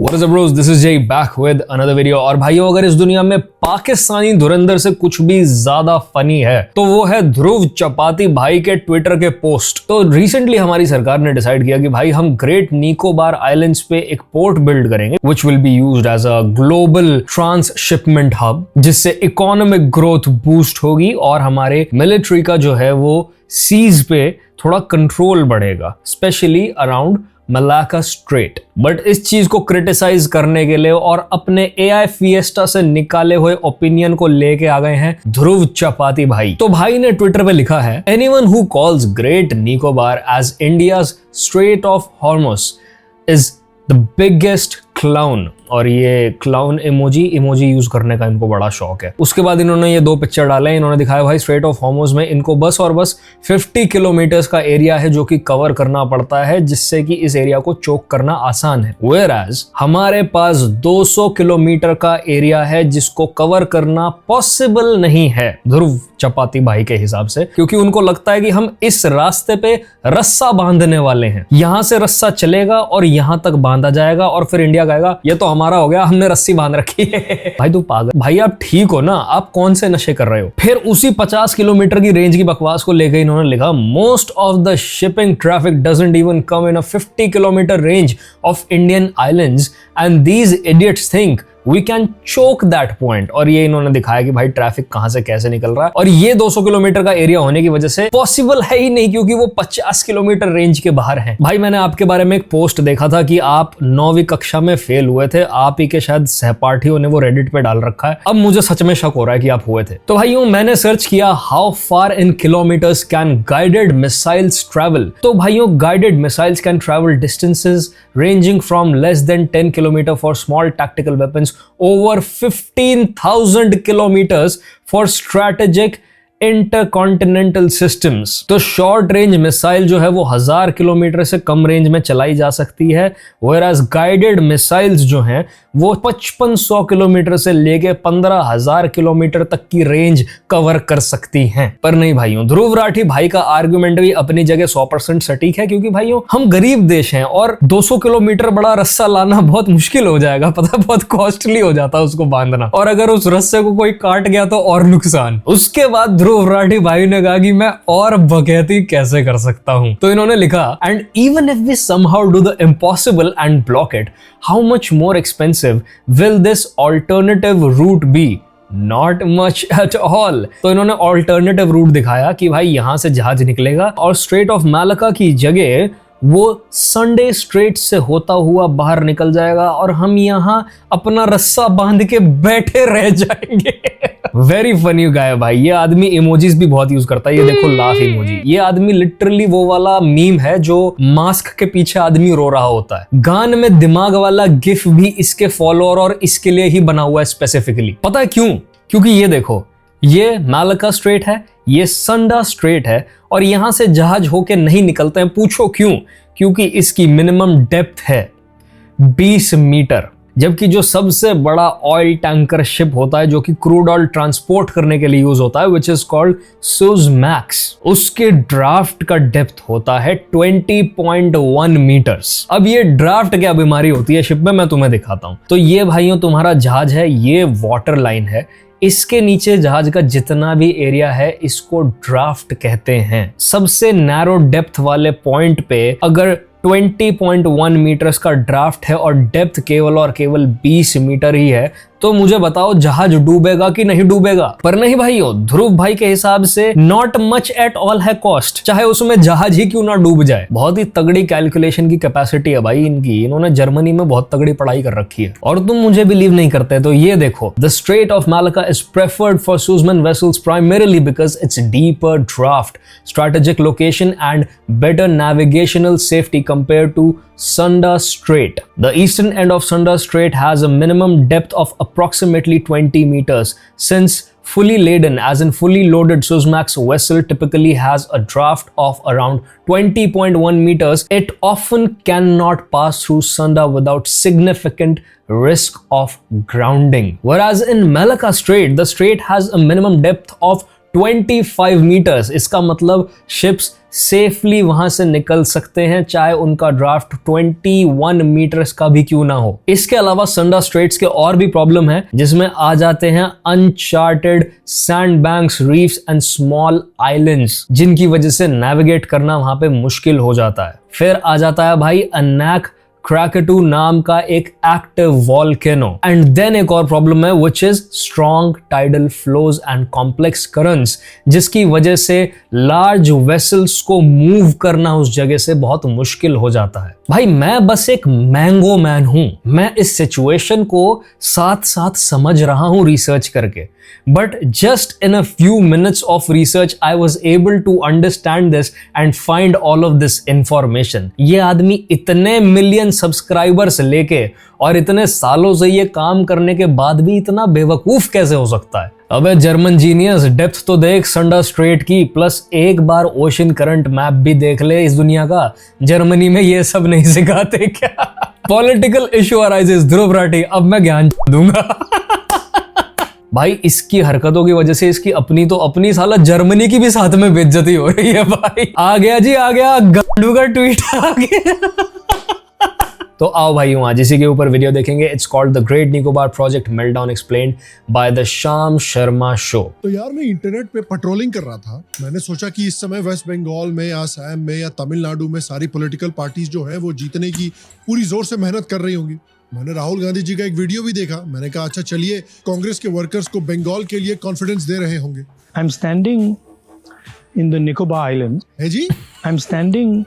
What is up bros? This is Jay back with another video। और भाइयों, अगर इस दुनिया में पाकिस्तानी धुरंधर से कुछ भी ज्यादा फनी है तो वो है ध्रुव चपाती भाई के ट्विटर के पोस्ट। तो रिसेंटली हमारी सरकार ने डिसाइड किया कि भाई हम ग्रेट निकोबार आइलैंड्स पे एक पोर्ट बिल्ड करेंगे which will be used as a global transshipment hub, जिससे इकोनॉमिक ग्रोथ बूस्ट होगी और हमारे मिलिट्री का जो है वो सीज पे थोड़ा कंट्रोल बढ़ेगा, specially around Malacca strait. But इस चीज को क्रिटिसाइज करने के लिए और अपने एआई फिएस्टा से निकाले हुए ओपिनियन को लेके आ गए हैं ध्रुव चपाती भाई। तो भाई ने ट्विटर पे लिखा है, anyone who calls great Nicobar as India's strait of Hormuz is the biggest clown. और ये क्लाउन इमोजी यूज करने का इनको बड़ा शौक है। उसके बाद इन्होंने ये दो पिक्चर डाले। इन्होंने दिखाया भाई स्ट्रेट ऑफ हॉर्मस में इनको बस और बस 50 किलोमीटर्स का एरिया है जो कि कवर करना पड़ता है, जिससे कि इस एरिया को चोक करना आसान है। Whereas हमारे पास 200 किलोमीटर का एरिया है जिसको कवर करना पॉसिबल नहीं है ध्रुव चपाती भाई के हिसाब से, क्योंकि उनको लगता है कि हम इस रास्ते पे रस्सा बांधने वाले हैं। यहां से रस्सा चलेगा और यहां तक बांधा जाएगा और फिर इंडिया कहेगा ये तो हमारा हो गया, हमने रस्सी बांध रखी है। भाई तू पागल, भाई आप ठीक हो ना? आप कौन से नशे कर रहे हो? फिर उसी 50 किलोमीटर की रेंज की बकवास को लेकर इन्होंने लिखा, most of the shipping traffic doesn't even come in a 50 kilometre range of Indian islands and these idiots think we can choke that point. और ये इन्होंने दिखाया कि भाई ट्रैफिक कहां से कैसे निकल रहा है, और ये 200 किलोमीटर का एरिया होने की वजह से पॉसिबल है ही नहीं, क्योंकि वो 50 किलोमीटर रेंज के बाहर है। भाई मैंने आपके बारे में एक पोस्ट देखा था कि आप 9वीं कक्षा में फेल हुए थे, आप ही के शायद सहपाठियों ने वो रेडिट पे डाल रखा है। अब मुझे सच में शक हो रहा है कि आप हुए थे। तो भाई मैंने सर्च किया how far in kilometres can guided missiles travel. तो भाइयों guided missiles can travel distances ranging from less than 10 kilometre for small tactical weapons, over 15,000 kilometers for strategic intercontinental systems. तो शॉर्ट रेंज मिसाइल जो है वो 1000 kilometre से कम range में चलाई जा सकती है, whereas गाइडेड मिसाइल्स जो हैं वो 5500 किलोमीटर से लेके 15,000 किलोमीटर तक की रेंज कवर कर सकती हैं। पर नहीं भाइयों, ध्रुव राठी भाई का आर्गुमेंट भी अपनी जगह 100% सटीक है, क्योंकि भाइयों हम गरीब देश हैं और 200 किलोमीटर बड़ा रस्सा लाना बहुत मुश्किल हो जाएगा, पता बहुत कॉस्टली हो जाता है उसको बांधना, और अगर उस रस्से को कोई काट गया तो और नुकसान। उसके बाद ध्रुव राठी भाई ने कहा कि मैं और बकैती कैसे कर सकता हूं। तो इन्होंने लिखा, and even if we somehow do the impossible and block it, how much more expensive will this alternative route be? Not much at all. तो इन्होंने ऑल्टरनेटिव रूट दिखाया कि भाई यहां से जहाज निकलेगा और स्ट्रेट ऑफ मालाका की जगह वो संडे स्ट्रेट से होता हुआ बाहर निकल जाएगा और हम यहाँ अपना रस्सा बांध के बैठे रह जाएंगे। वेरी फनी गाय भाई। ये आदमी इमोजीज भी बहुत यूज करता है। ये देखो लाफ इमोजी। ये आदमी लिटरली वो वाला मीम है जो मास्क के पीछे आदमी रो रहा होता है। गान में दिमाग वाला गिफ भी इसके फॉलोअर और इसके लिए ही बना हुआ है स्पेसिफिकली। पता है क्यों? क्योंकि ये देखो, ये मालाका स्ट्रेट है, ये संडा स्ट्रेट है और यहां से जहाज होके नहीं निकलते हैं। पूछो क्यों? क्योंकि इसकी मिनिमम डेप्थ है 20 मीटर, जबकि जो सबसे बड़ा ऑयल टैंकर शिप होता है जो कि क्रूड ऑयल ट्रांसपोर्ट करने के लिए यूज होता है, विच इज कॉल्ड सुजमैक्स, उसके ड्राफ्ट का डेप्थ होता है 20.1 मीटर्स। अब ये ड्राफ्ट क्या बीमारी होती है शिप में, मैं तुम्हें दिखाता हूं। तो ये भाइयों तुम्हारा जहाज है, ये वाटर लाइन है, इसके नीचे जहाज का जितना भी एरिया है इसको ड्राफ्ट कहते हैं। सबसे नैरो डेप्थ वाले पॉइंट पे अगर 20.1 मीटर्स का ड्राफ्ट है और डेप्थ केवल और केवल 20 मीटर ही है, तो मुझे बताओ जहाज डूबेगा कि नहीं डूबेगा? पर नहीं भाइयों, ध्रुव भाई के हिसाब से नॉट मच एट ऑल है कॉस्ट, चाहे उसमें जहाज ही क्यों ना डूब जाए। बहुत ही तगड़ी कैलकुलेशन की कैपेसिटी है भाई इनकी। इन्होंने जर्मनी में बहुत तगड़ी पढ़ाई कर रखी है। और तुम मुझे बिलीव नहीं करते तो ये देखो, the straight of Malacca is preferred for Suzman vessels primarily because it's deeper draft, strategic location and better navigational safety compared to Sunda Strait. The eastern end of Sunda Strait has a minimum depth of approximately 20 meters. Since fully laden, as in fully loaded Suezmax vessel typically has a draft of around 20.1 meters, it often cannot pass through Sunda without significant risk of grounding. Whereas in Malacca Strait, the strait has a minimum depth of 25 metres. इसका मतलब ships safely वहां से निकल सकते हैं, चाहे उनका draft 21 metres का भी क्यों ना हो। इसके अलावा संडा स्ट्रेट्स के और भी प्रॉब्लम है, जिसमें आ जाते हैं uncharted sandbanks, reefs and small islands, जिनकी वजह से नेविगेट करना वहां पे मुश्किल हो जाता है। फिर आ जाता है भाई अनाक क्राकेटू नाम का एक एक्टिव वॉल्केनो। एंड देन एक और प्रॉब्लम है which is strong tidal flows and complex currents, जिसकी वजह से लार्ज वेसल्स को मूव करना उस जगह से बहुत मुश्किल हो जाता है। भाई मैं बस एक मैंगो मैन हूं, मैं इस सिचुएशन को साथ साथ समझ रहा हूं रिसर्च करके, but just in a few minutes of research I was able to understand this and find all of this information. ये आदमी इतने मिलियन सब्सक्राइबर्स लेके और इतने सालों से ये काम करने के बाद भी इतना बेवकूफ कैसे हो सकता है? अबे जर्मन जीनियस, डेप्थ तो देख संडा स्ट्रेट की, प्लस एक बार ओशन करंट मैप भी देख ले इस दुनिया का। जर्मनी में ये सब नहीं सिखाते क्या? Political issue arises, Dhruv Rathee, अब मैं ज्ञान दूंगा। भाई इसकी हरकतों की वजह से इसकी अपनी तो अपनी, साला जर्मनी की भी साथ में बेइज्जती हो रही है। भाई आ गया जी, आ गया गंडू का ट्वीट आ गया। तो आओ भाई आज इसी के ऊपर वीडियो देखेंगे। It's called the great Nicobar project meltdown explained by the Shyam Sharma show. तो यार मैं इंटरनेट पे पेट्रोलिंग कर रहा था, मैंने सोचा कि इस समय वेस्ट बंगाल में या असम में या तमिलनाडु में सारी पॉलिटिकल पार्टीज जो है वो जीतने की पूरी जोर से मेहनत कर रही होंगी। मैंने राहुल गांधी जी का एक वीडियो भी देखा, मैंने कहा अच्छा चलिए कांग्रेस के वर्कर्स को बंगाल के लिए कॉन्फिडेंस दे रहे होंगे। I am standing in the Nicobar islands. है जी, I am standing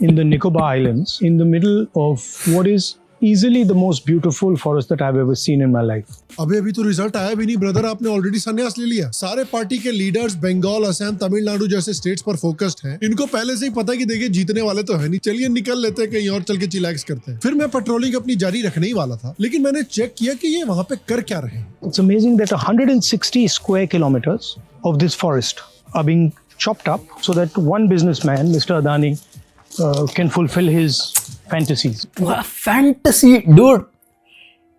in the Nicobar Islands in the middle of what is easily the most beautiful forest that I've ever seen in my life. अभी तो result आया भी नहीं brother, आपने already संन्यास ले लिया। सारे पार्टी के लीडर्स बंगाल, असम, तमिलनाडु जैसे स्टेट्स पर फोकस्ड हैं। इनको पहले से ही पता है कि देखिए जीतने वाले तो है नहीं, चलिए निकल लेते हैं कहीं और चल के चिलैक्स करते हैं। फिर मैं पेट्रोलिंग अपनी जारी रखने ही वाला था, लेकिन मैंने चेक किया कि ये वहां पे कर क्या रहे हैं। It's amazing that 160 square kilometers of this forest are being chopped up so that one businessman, Mr. Adani, can fulfill his fantasies. Fantasy dude.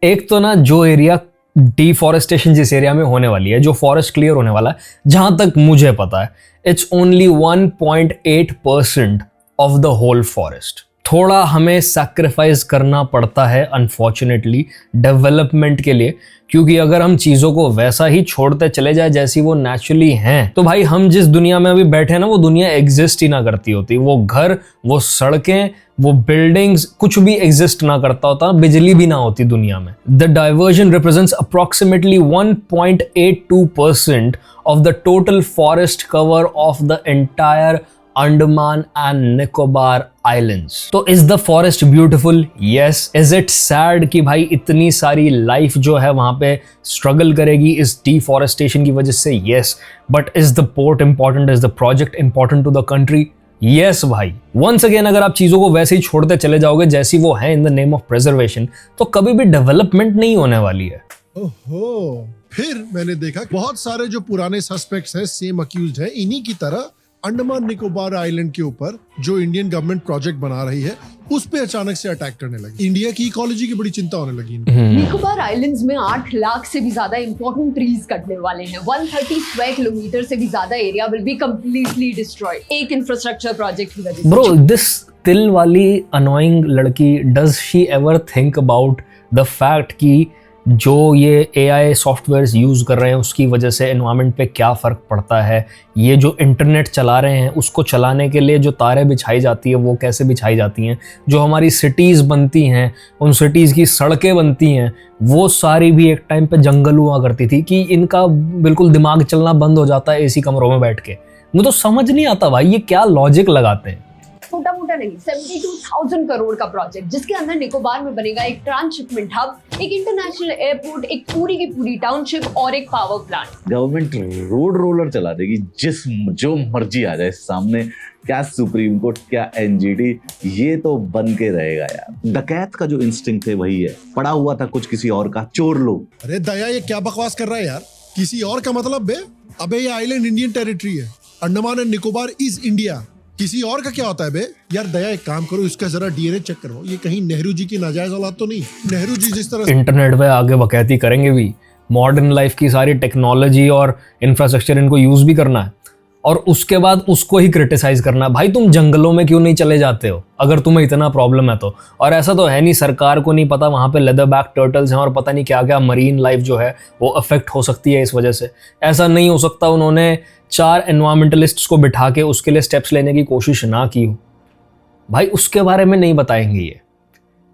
एक तो ना जो एरिया डिफॉरेस्टेशन जिस एरिया में होने वाली है, जो फॉरेस्ट क्लियर होने वाला है, जहां तक मुझे पता है it's only 1.8% of the whole forest. थोड़ा हमें सैक्रिफाइस करना पड़ता है अनफॉर्चुनेटली डेवलपमेंट के लिए, क्योंकि अगर हम चीज़ों को वैसा ही छोड़ते चले जाए जैसी वो नेचुरली हैं, तो भाई हम जिस दुनिया में अभी बैठे हैं ना, वो दुनिया एग्जिस्ट ही ना करती होती। वो घर, वो सड़कें, वो बिल्डिंग्स, कुछ भी एग्जिस्ट ना करता होता, बिजली भी ना होती दुनिया में। The diversion represents approximately 1.82% of the total forest cover of the entire Andaman and Nicobar islands. तो is the forest beautiful? Yes. Is it sad कि भाई इतनी सारी लाइफ जो है वहां पे स्ट्रगल करेगी इस डिफॉरेस्टेशन की वजह से? Yes. But is the port important? Is the project important to the country? Yes भाई। वंस अगेन अगर आप चीजों को वैसे ही छोड़ते चले जाओगे जैसी वो है in the name of preservation, तो कभी भी डेवलपमेंट नहीं होने वाली है। ओहो, फिर मैंने देखा बहुत सारे जो पुराने सस्पेक्ट्स हैं, सेम अक्यूज्ड हैं, इन्हीं की तरह अंडमान निकोबार आइलैंड के ऊपर जो इंडियन गवर्नमेंट प्रोजेक्ट बना रही है उस पे अचानक से अटैक करने लगी। इंडिया की इकोलॉजी की बड़ी चिंता होने लगी। निकोबार आइलैंड्स में 8 लाख से भी ज्यादा इंपॉर्टेंट ट्रीज कटने वाले हैं। 130 स्क्वायर किलोमीटर से भी ज्यादा area will be completely destroyed, एक इंफ्रास्ट्रक्चर प्रोजेक्ट की वजह से। ब्रो, दिस तिल वाली अनोइंग लड़की, does she ever think about the fact कि जो ये AI सॉफ्टवेयर्स यूज़ कर रहे हैं उसकी वजह से एनवायरनमेंट पे क्या फ़र्क पड़ता है? ये जो इंटरनेट चला रहे हैं उसको चलाने के लिए जो तारें बिछाई जाती है वो कैसे बिछाई जाती हैं? जो हमारी सिटीज़ बनती हैं, उन सिटीज़ की सड़कें बनती हैं, वो सारी भी एक टाइम पे जंगल हुआ करती थी कि इनका बिल्कुल दिमाग चलना बंद हो जाता है AC कमरों में बैठ के। मुझे तो समझ नहीं आता भाई ये क्या लॉजिक लगाते हैं। छोटा मोटा नहीं, 72,000 करोड़ का प्रोजेक्ट जिसके अंदर निकोबार में बनेगा एक ट्रांसशिपमेंट हब, एक इंटरनेशनल एयरपोर्ट, एक पूरी की पूरी टाउनशिप और एक power plant. Government road roller चला देगी, जो मर्जी आ जाए सामने, क्या सुप्रीम कोर्ट, क्या NGT, ये तो बन के रहेगा यार। डकैत का जो इंस्टिंक्ट है वही है, पड़ा हुआ था कुछ किसी और का, चोर लो। अरे दया, ये क्या बकवास कर रहा है यार? किसी और का मतलब बे? अबे ये आइलैंड इंडियन टेरिटरी है, Andaman and Nicobar is India. किसी और का क्या होता है बे? यार दया एक काम करो, इसका जरा DNA चेक करो, ये कहीं नेहरू जी की नाजायज औलाद तो नहीं? नेहरू जी जिस तरह इंटरनेट पे आगे बकैती करेंगे भी, मॉडर्न लाइफ की सारी टेक्नोलॉजी और इंफ्रास्ट्रक्चर इनको यूज भी करना है, और उसके बाद उसको ही क्रिटिसाइज करना है। भाई तुम जंगलों में क्यों नहीं चले जाते हो अगर तुम्हें इतना प्रॉब्लम है तो? और ऐसा तो है नहीं, सरकार को नहीं पता वहां पे लेदर बैक टर्टल्स हैं और पता नहीं क्या क्या मरीन लाइफ जो है वो अफेक्ट हो सकती है इस वजह से। ऐसा नहीं हो सकता उन्होंने 4 एनवायरमेंटलिस्ट्स को बिठा के उसके लिए स्टेप्स लेने की कोशिश ना की हो। भाई उसके बारे में नहीं बताएंगे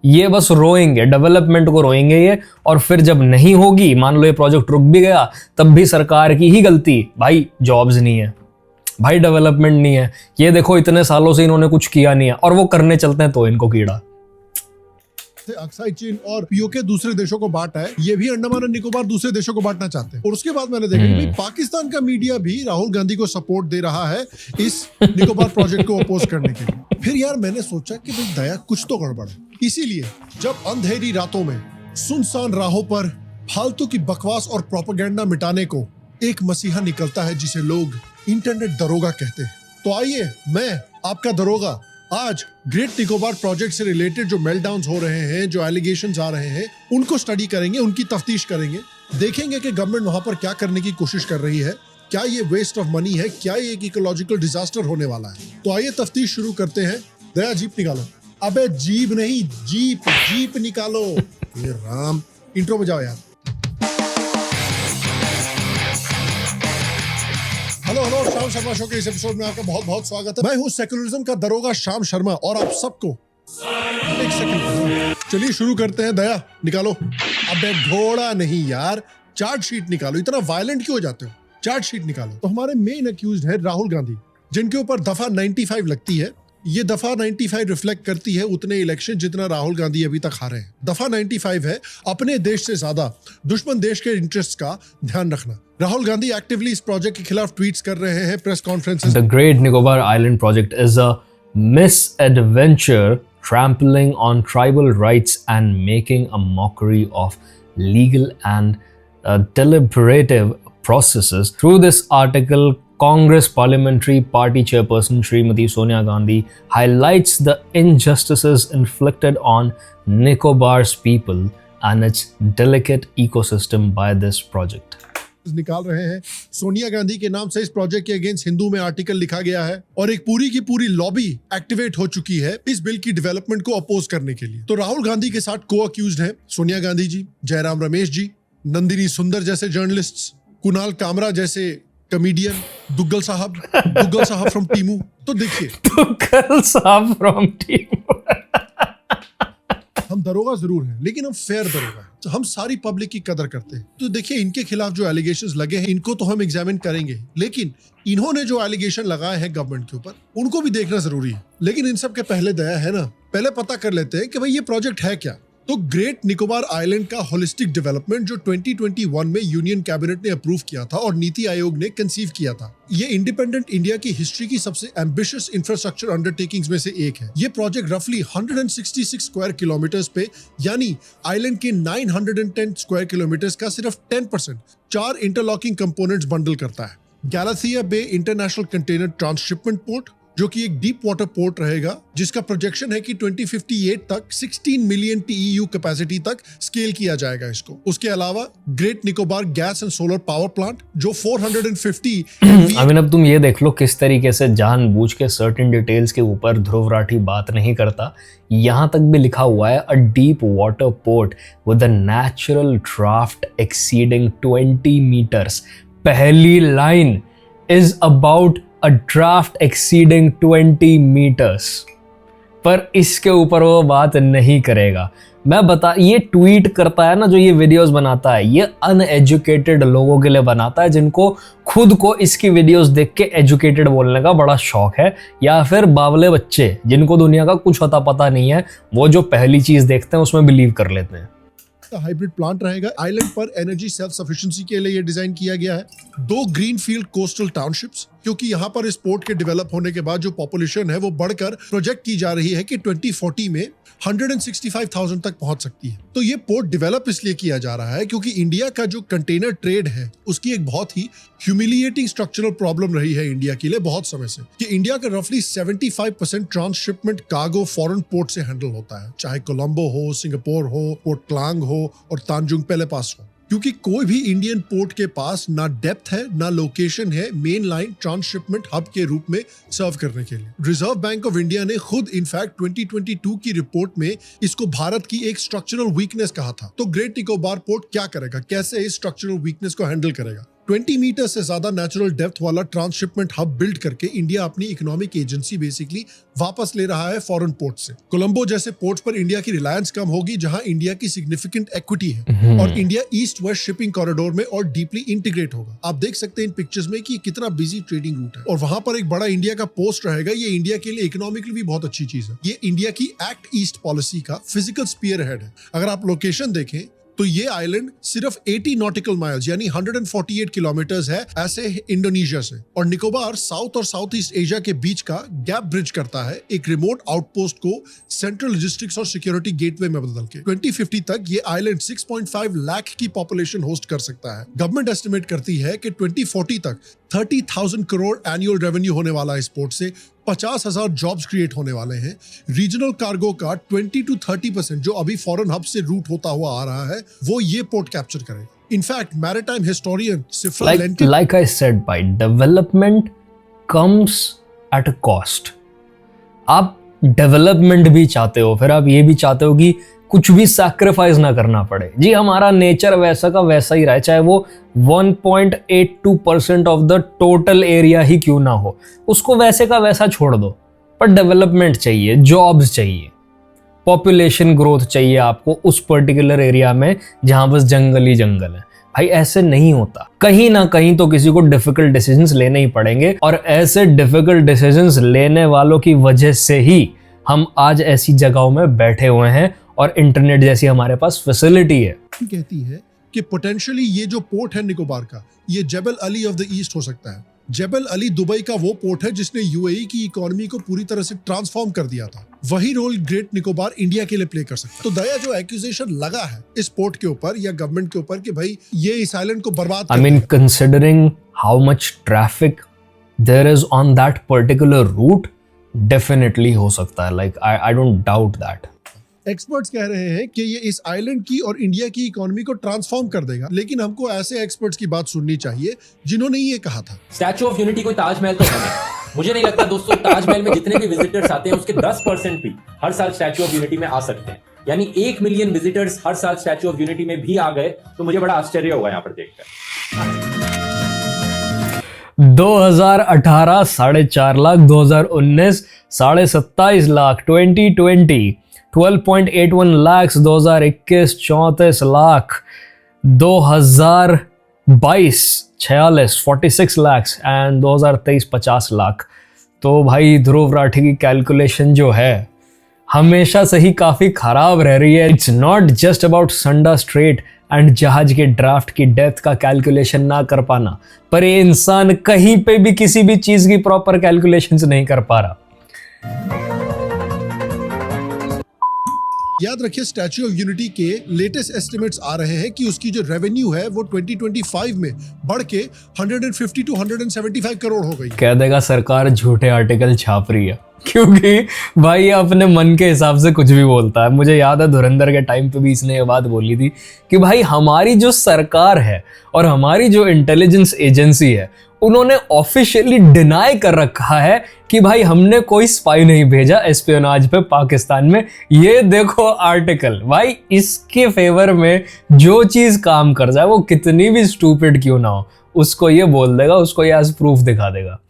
ये बस रोएंगे, डेवलपमेंट को रोएंगे ये, और फिर जब नहीं होगी, मान लो ये प्रोजेक्ट रुक भी गया, तब भी सरकार की ही गलती। भाई जॉब्स नहीं है, भाई डेवलपमेंट नहीं है, ये देखो इतने सालों से इन्होंने कुछ किया नहीं है, और वो करने चलते हैं तो इनको कीड़ा। अक्साई चीन और पीओके दूसरे देशों को बांटा है, ये भी अंडमान और निकोबार दूसरे देशों को बांटना चाहते हैं। और उसके बाद मैंने देखा कि भाई पाकिस्तान का मीडिया भी राहुल गांधी को सपोर्ट दे रहा है इस निकोबार प्रोजेक्ट को अपोज करने के लिए। फिर यार मैंने सोचा कि भाई दया कुछ तो गड़बड़ है। इसीलिए जब अंधेरी रातों में सुनसान राहों पर फालतू की बकवास और प्रोपेगेंडा मिटाने को एक मसीहा निकलता है जिसे लोग इंटरनेट दरोगा कहते हैं, तो आइए मैं आपका दरोगा आज ग्रेट निकोबार प्रोजेक्ट से रिलेटेड जो मेल्टडाउन्स हो रहे हैं, जो एलिगेशंस आ रहे हैं, उनको स्टडी करेंगे, उनकी तफ्तीश करेंगे, देखेंगे कि गवर्नमेंट वहां पर क्या करने की कोशिश कर रही है, क्या ये वेस्ट ऑफ मनी है, क्या ये एक इकोलॉजिकल डिजास्टर होने वाला है। तो आइए तफ्तीश शुरू करते हैं। दया जीप निकालो। अबे जीप नहीं, जीप निकालो। ये राम, इंट्रो में जाओ यार। हेलो श्याम शर्मा शो के इस एपिसोड में आपका बहुत बहुत स्वागत है। मैं हूं सेक्युलरिज्म का दरोगा श्याम शर्मा, और आप सबको एक सेकंड, चलिए शुरू करते हैं। दया निकालो। अबे घोड़ा नहीं यार, चार्जशीट निकालो। इतना वायलेंट क्यों हो जाते हो? चार्जशीट निकालो। तो हमारे मेन अक्यूज्ड है राहुल गांधी, जिनके ऊपर दफा 95 लगती है। ये दफा 95 रिफ्लेक्ट करती है उतने इलेक्शन जितना राहुल गांधी अभी तक हारे हैं। दफा 95 है अपने देश से ज्यादा दुश्मन देश के इंटरेस्ट का ध्यान रखना। राहुल गांधी एक्टिवली इस प्रोजेक्ट के खिलाफ ट्वीट्स कर रहे हैं, press conferences. The Great Nicobar Island Project is a misadventure trampling on tribal rights and making a mockery of legal and deliberative processes. Through this article, Congress Parliamentary Party Chairperson Srimati Sonia Gandhi highlights the injustices inflicted on Nicobar's people and its delicate ecosystem by this project. निकाल रहे हैं। सोनिया गांधी के नाम से इस project के against Hindu में article लिखा गया है, और एक पूरी की पूरी लॉबी एक्टिवेट हो चुकी है इस बिल की डेवलपमेंट को अपोज करने के लिए। तो राहुल गांधी के साथ को अक्यूज्ड हैं सोनिया गांधी जी, जयराम रमेश जी, नंदिनी सुंदर जैसे जर्नलिस्ट, कुणाल कामरा जैसे कॉमेडियन, दुग्गल साहब फ्रॉम टीमू। तो देखिए, दुग्गल साहब फ्रॉम टीमू। हम दरोगा जरूर हैं, लेकिन हम फेयर दरोगा हैं। तो हम सारी पब्लिक की कदर करते हैं। तो देखिए, इनके खिलाफ जो एलिगेशंस लगे हैं, इनको तो हम एग्जामिन करेंगे, लेकिन इन्होंने जो एलिगेशन लगाए हैं गवर्नमेंट के ऊपर, उनको भी देखना जरूरी है। लेकिन इन सब के पहले दया है ना, पहले पता कर लेते हैं कि भाई ये प्रोजेक्ट है क्या। तो ग्रेट निकोबार आइलैंड का होलिस्टिक डेवलपमेंट जो 2021 में यूनियन कैबिनेट ने अप्रूव किया था और नीति आयोग ने कंसीव किया था, ये इंडिपेंडेंट इंडिया की हिस्ट्री की सबसे एम्बिशियस इंफ्रास्ट्रक्चर अंडरटेकिंग्स में से एक है। ये प्रोजेक्ट रफली 166 स्क्वायर किलोमीटर्स पे, यानी आइलैंड के 910 स्क्वायर किलोमीटर्स का सिर्फ 10% 4 इंटरलॉकिंग कंपोनेंट्स बंडल करता है। गैलाथिया बे इंटरनेशनल कंटेनर ट्रांसशिपमेंट पोर्ट, जो कि एक डीप वाटर पोर्ट रहेगा, जिसका प्रोजेक्शन है कि 2058 तक 16 मिलियन TEU कैपेसिटी तक स्केल किया जाएगा इसको। उसके अलावा great Nicobar gas and solar power plant जो 450 अमीन, अब तुम ये देख लो किस तरीके से जानबूझ के सर्टेन डिटेल्स के ऊपर ध्रुव राठी बात नहीं करता। यहां तक भी लिखा हुआ है a deep water port with a natural draft exceeding 20 metres. पहली line is about a draft exceeding 20 meters, पर इसके ऊपर वो बात नहीं करेगा। ये ट्वीट करता है ना, जो ये वीडियोस बनाता है, ये अनएजुकेटेड लोगों के लिए बनाता है, जिनको खुद को इसकी वीडियोस देख के एजुकेटेड बोलने का बड़ा शौक है, या फिर बावले बच्चे जिनको दुनिया का कुछ पता नहीं है, वो जो पहली चीज देखते हैं उसमें बिलीव कर लेते हैं। हाइब्रिड प्लांट रहेगा। आइलैंड पर एनर्जी सेल्फ सफिशिएंसी के लिए ये डिजाइन किया गया है। 2 ग्रीनफील्ड कोस्टल टाउनशिप्स, क्योंकि यहाँ पर इस पोर्ट के डेवलप होने के बाद जो पॉपुलेशन है वो बढ़कर प्रोजेक्ट की जा रही है कि 2040 में 165,000 तक पहुंच सकती है। तो ये पोर्ट डेवलप इसलिए किया जा रहा है क्योंकि इंडिया का जो कंटेनर ट्रेड है उसकी एक बहुत ही ह्यूमिलिएटिंग स्ट्रक्चरल प्रॉब्लम रही है इंडिया के लिए बहुत समय से, कि इंडिया का रफली 75% ट्रांसशिपमेंट कार्गो फॉरेन पोर्ट से हैंडल होता है, चाहे कोलंबो हो, सिंगापुर हो, पोर्ट क्लांग हो और तांजुंग पेले पास हो। क्योंकि कोई भी इंडियन पोर्ट के पास ना डेप्थ है ना लोकेशन है मेन लाइन ट्रांसशिपमेंट हब के रूप में सर्व करने के लिए। रिजर्व बैंक ऑफ इंडिया ने खुद इनफैक्ट 2022 की रिपोर्ट में इसको भारत की एक स्ट्रक्चरल वीकनेस कहा था। तो ग्रेट निकोबार पोर्ट क्या करेगा, कैसे इस स्ट्रक्चरल वीकनेस को हैंडल करेगा? 20 मीटर से ज्यादा नेचुरल डेप्थ वाला ट्रांसशिपमेंट हब बिल्ड करके इंडिया अपनी इकोनॉमिक एजेंसी बेसिकली वापस ले रहा है फॉरेन पोर्ट से। कोलंबो जैसे पोर्ट्स पर इंडिया की रिलायंस कम होगी, जहां इंडिया की सिग्निफिकेंट इक्विटी है, और India east west shipping corridor में और डीपली इंटीग्रेट होगा। आप देख सकते हैं इन पिक्चर्स में कि कितना बिजी ट्रेडिंग रूट है, और वहां पर एक बड़ा इंडिया का पोस्ट रहेगा। ये इंडिया के लिए इकोनॉमिकली भी बहुत अच्छी चीज है। ये इंडिया की एक्ट ईस्ट पॉलिसी का फिजिकल स्पीयर हेड है। अगर आप लोकेशन देखें तो ये आइलैंड सिर्फ 80 नॉटिकल माइल्स यानी 148 किलोमीटर्स है ऐसे इंडोनेशिया से, और निकोबार साउथ और साउथ ईस्ट एशिया के बीच का गैप ब्रिज करता है एक रिमोट आउटपोस्ट को सेंट्रल लॉजिस्टिक्स और सिक्योरिटी गेटवे में बदल के। 2050 तक ये आइलैंड 6.5 लाख की पॉपुलेशन होस्ट कर सकता है। गवर्नमेंट एस्टिमेट करती है कि 2040 तक 30,000 करोड़ एनुअल रेवेन्यू होने वाला है इस पोर्ट से, 50,000 जॉब्स क्रिएट होने वाले हैं। रीजनल कार्गो का 20 to 30% जो अभी फॉरेन हब से रूट होता हुआ आ रहा है वो ये पोर्ट कैप्चर करेगा। In fact maritime historian सिफ्रा lentil, like I said, by development comes at a cost. आप डेवलपमेंट भी चाहते हो, फिर आप ये भी चाहते हो कि कुछ भी सैक्रिफाइस ना करना पड़े। जी हमारा नेचर वैसा का वैसा ही रहे, चाहे वो 1.82% ऑफ द टोटल एरिया ही क्यों ना हो, उसको वैसे का वैसा छोड़ दो। पर डेवलपमेंट चाहिए, जॉब्स चाहिए, पॉपुलेशन ग्रोथ चाहिए आपको उस पर्टिकुलर एरिया में जहां बस जंगल ही जंगल है। भाई ऐसे नहीं होता, कहीं ना कहीं तो किसी को डिफिकल्ट डिसीजंस लेने ही पड़ेंगे, और ऐसे डिफिकल्ट डिसीजंस लेने वालों की वजह से ही हम आज ऐसी जगहों में बैठे हुए हैं और इंटरनेट जैसी हमारे पास फैसिलिटी है। कहती है कि पोटेंशियली ये जो पोर्ट है निकोबार का, ये जबल अली ऑफ द ईस्ट हो सकता है। जबल अली दुबई का वो पोर्ट है जिसने यूएई की इकोनॉमी को पूरी तरह से ट्रांसफॉर्म कर दिया था। वही रोल ग्रेट निकोबार इंडिया के लिए प्ले कर सकता है। तो दया जो एक्यूजेशन लगा है इस पोर्ट के ऊपर या गवर्नमेंट के ऊपर कि भाई ये इस आइलैंड को बर्बाद कर I mean, considering how much traffic there is on that particular route, definitely हो सकता है। Like I don't doubt that. Experts कह रहे हैं कि ये इस आइलैंड की और इंडिया की इकोनॉमी को ट्रांसफॉर्म कर देगा, लेकिन हमको ऐसे एक्सपर्ट्स की बात सुननी चाहिए जिन्होंने ये कहा था। स्टैचू ऑफ यूनिटी कोई ताजमहल तो है नहीं। मुझे नहीं लगता दोस्तों ताजमहल में जितने भी विजिटर्स आते हैं उसके 10% भी हर साल स्टैचू ऑफ यूनिटी में आ सकते हैं। यानी 1 मिलियन विजिटर्स हर साल स्टैचू ऑफ यूनिटी में भी आ गए तो मुझे बड़ा आश्चर्य होगा यहाँ पर देखकर। 2018 4.5 लाख, 2019 27.5 लाख, 2020 12.81 लाख, 2021 34 लाख, 2022 46 लाख एंड 2023 50 लाख। तो भाई ध्रुव राठी की कैलकुलेशन जो है हमेशा से ही काफी खराब रह रही है। It's not just about Sunda strait and जहाज के ड्राफ्ट की डेप्थ का कैलकुलेशन ना कर पाना, पर ये इंसान कहीं पे भी किसी भी चीज की प्रॉपर कैलकुलेशंस नहीं कर पा रहा। याद रखिए स्टैच्यू ऑफ यूनिटी के लेटेस्ट एस्टिमेट्स आ रहे हैं कि उसकी जो रेवेन्यू है वो 2025 में बढ़ के 150 to 175 करोड़ हो गई। कह देगा सरकार झूठे आर्टिकल छाप रही है, क्योंकि भाई ये अपने मन के हिसाब से कुछ भी बोलता है। मुझे याद है धुरंधर के टाइम पे भी इसने ये बात बोली थी कि भाई हमारी जो सरकार है और हमारी जो इंटेलिजेंस एजेंसी है उन्होंने ऑफिशियली डिनाई कर रखा है कि भाई हमने कोई स्पाई नहीं भेजा एस्पियोनाज पे पाकिस्तान में। ये देखो आर्टिकल, भाई इसके फेवर में जो चीज काम कर जाए वो कितनी भी स्टूपिड क्यों ना हो उसको ये बोल देगा, उसको ये एज प्रूफ दिखा देगा।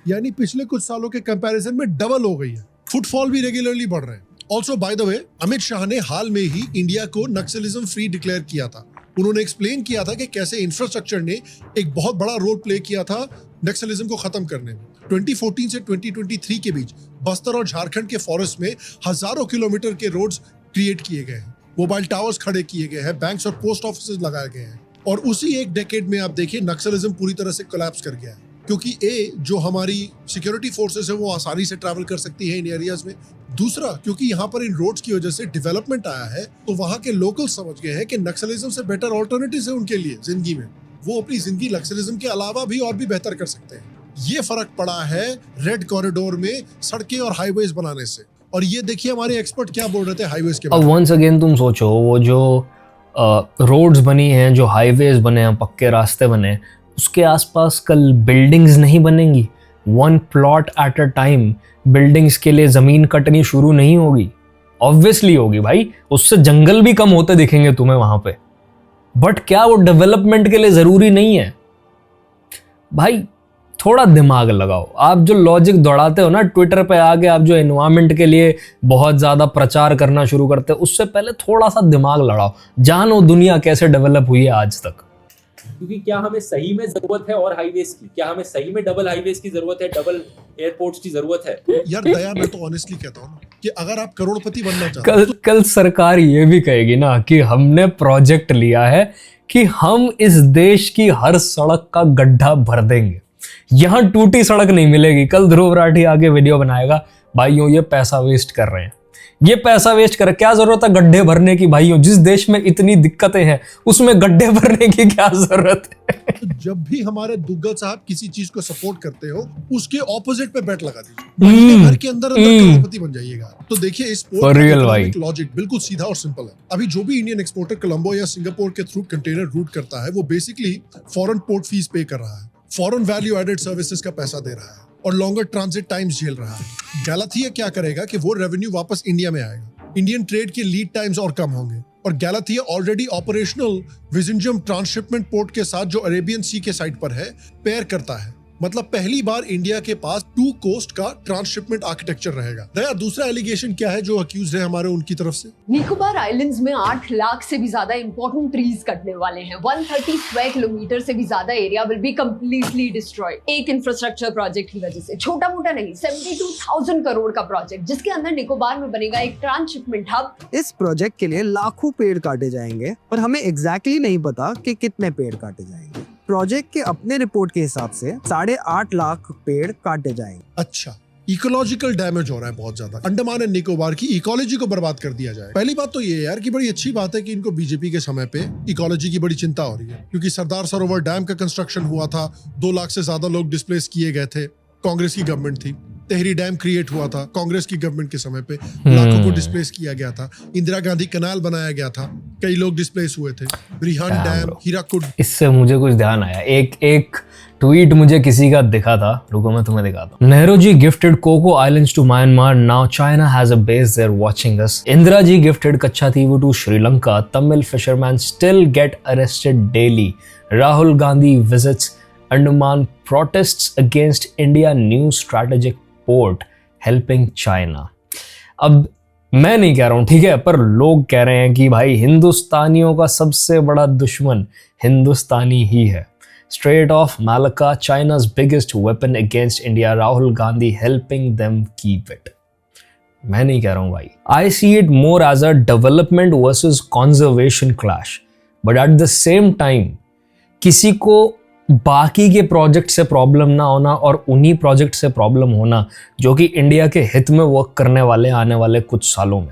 यानी पिछले कुछ सालों के कंपैरिजन में डबल हो गई है। फुटफॉल भी रेगुलरली बढ़ रहे हैं। Also by the way Amit Shah ने हाल में ही इंडिया को नक्सलिज्म फ्री डिक्लेयर किया था। उन्होंने एक्सप्लेन किया था कि कैसे इंफ्रास्ट्रक्चर ने एक बहुत बड़ा रोल प्ले किया था नक्सलिज्म को खत्म करने में। 2014 से 2023 के बीच बस्तर और झारखंड के फॉरेस्ट में हजारों किलोमीटर के रोड्स क्रिएट किए गए हैं, मोबाइल टावर्स खड़े किए गए हैं, बैंक्स और पोस्ट ऑफिस लगाए गए हैं, और उसी एक डेकेड में आप देखिए नक्सलिज्म पूरी तरह से कोलैप्स कर गया है। क्योंकि जो हमारी सिक्योरिटी फोर्सेस है वो आसानी से ट्रैवल कर सकती है इन एरियाज में। दूसरा, क्योंकि यहाँ पर इन रोड्स की वजह से डेवलपमेंट आया है, तो वहाँ के लोकल समझ गए हैं कि नक्सलिज्म से बेटर ऑल्टरनेटिव है उनके लिए जिंदगी में। वो अपनी जिंदगी नक्सलिज्म के अलावा भी और भी बेहतर कर सकते हैं। ये फर्क पड़ा है रेड कॉरिडोर में सड़कें और हाईवेज बनाने से। और ये देखिए हमारे एक्सपर्ट क्या बोल रहे थे हाईवेज के बारे में। वंस अगेन तुम सोचो वो जो रोड्स बनी हैं, जो हाईवेज बने हैं, पक्के रास्ते बने हैं, उसके आसपास कल बिल्डिंग्स नहीं बनेंगी? 1 plot at a time buildings के लिए ज़मीन कटनी शुरू नहीं होगी? ऑब्वियसली होगी भाई, उससे जंगल भी कम होते दिखेंगे तुम्हें वहाँ पे। बट क्या वो डेवलपमेंट के लिए ज़रूरी नहीं है? भाई थोड़ा दिमाग लगाओ। आप जो लॉजिक दौड़ाते हो ना ट्विटर पे आके, आप जो एनवायरनमेंट के लिए बहुत ज़्यादा प्रचार करना शुरू करते हो, उससे पहले थोड़ा सा दिमाग लड़ाओ, जानो दुनिया कैसे डेवलप हुई है आज तक। क्योंकि क्या हमें सही में जरूरत है और हाईवेज की? क्या हमें सही में डबल हाईवेज की जरूरत है, डबल एयरपोर्ट्स की जरूरत है? यार दया, मैं तो ऑनेस्टली कहता हूँ कि अगर आप करोड़पति बनना चाहते हो कल सरकार ये भी कहेगी ना कि हमने प्रोजेक्ट लिया है कि हम इस देश की हर सड़क का गड्ढा भर देंगे, यहां टूटी सड़क नहीं मिलेगी। कल ध्रुव राठी आगे वीडियो बनाएगा, भाइयों ये पैसा वेस्ट कर रहे हैं, ये पैसा वेस्ट कर, क्या जरूरत है गड्ढे भरने की? भाइयों जिस देश में इतनी दिक्कतें हैं उसमें गड्ढे भरने की क्या जरूरत है? तो जब भी हमारे दुग्गल साहब किसी चीज को सपोर्ट करते हो, उसके ऑपोजिट पे बैट लगा दीजिए, महीने भर के अंदर करोड़पति बन जाइएगा। तो देखिए इस For real भाई। लॉजिक बिल्कुल सीधा और सिंपल है। अभी जो भी इंडियन एक्सपोर्टर कोलंबो या सिंगापुर के थ्रू कंटेनर रूट करता है, वो बेसिकली फॉरेन पोर्ट फीस पे कर रहा है, फॉरेन वैल्यू एडेड सर्विसेज का पैसा दे रहा है और लॉन्गर ट्रांजिट टाइम्स झेल रहा है। गैलाथिया क्या करेगा कि वो रेवेन्यू वापस इंडिया में आएगा, इंडियन ट्रेड के लीड टाइम्स और कम होंगे, और Galathea already operational Vizhinjam transshipment port के साथ जो अरेबियन सी के साइड पर है, पेयर करता है। मतलब पहली बार इंडिया के पास 2 कोस्ट का ट्रांसशिपमेंट आर्किटेक्चर रहेगा। दया, दूसरा एलिगेशन क्या है जो अक्यूज है हमारे उनकी तरफ से? निकोबार आइलैंड्स में 8 लाख से भी ज्यादा इंपॉर्टेंट ट्रीज कटने वाले हैं। 130 स्क्वायर किलोमीटर से भी ज्यादा area will be completely destroyed, एक इंफ्रास्ट्रक्चर प्रोजेक्ट की वजह से। छोटा मोटा नहीं, 72,000 करोड़ का प्रोजेक्ट, जिसके अंदर निकोबार में बनेगा एक ट्रांसशिपमेंट हब। इस प्रोजेक्ट के लिए लाखों पेड़ काटे जाएंगे, पर हमें एग्जैक्टली नहीं पता कि कितने पेड़ काटे जाएंगे। प्रोजेक्ट के अपने रिपोर्ट के हिसाब से 8.5 लाख पेड़ काटे जाएंगे। अच्छा, इकोलॉजिकल डैमेज हो रहा है बहुत ज्यादा। अंडमान एंड निकोबार की इकोलॉजी को बर्बाद कर दिया जाए। पहली बात तो ये यार कि बड़ी अच्छी बात है कि इनको बीजेपी के समय पे इकोलॉजी की बड़ी चिंता हो रही है, क्योंकि सरदार सरोवर डैम का कंस्ट्रक्शन हुआ था, 2 लाख से ज्यादा लोग डिस्प्लेस किए गए थे, कांग्रेस की गवर्नमेंट थी। तेहरी डैम क्रिएट हुआ था कांग्रेस की गवर्नमेंट के समय पे, लाखों को डिस्प्लेस किया गया था। इंदिरा गांधी कनाल बनाया गया था, कई लोग डिस्प्लेस हुए थे। ब्रिहान डैम, हीराकुड। इससे मुझे कुछ ध्यान आया, एक ट्वीट मुझे किसी का दिखा था, रुको मैं तुम्हें दिखाता हूँ। Nehru ji gifted Coco islands to Myanmar, now China has a base there watching us. Indira ji gifted Katchatheevu to Sri Lanka, Tamil fisherman still get arrested daily. Rahul Gandhi visits Andaman, protests against India new strategic port helping China। अब मैं नहीं कह रहा हूं, ठीक है, पर लोग कह रहे हैं कि भाई हिंदुस्तानियों का सबसे बड़ा दुश्मन हिंदुस्तानी ही है। Strait of Malacca, China's biggest weapon against India, Rahul Gandhi helping them keep it। मैं नहीं कह रहा हूं भाई, I see it more as a development versus conservation clash, but at the same time किसी को बाकी के प्रोजेक्ट से प्रॉब्लम ना होना और उन्हीं प्रोजेक्ट से प्रॉब्लम होना जो कि इंडिया के हित में वर्क करने वाले आने वाले कुछ सालों में,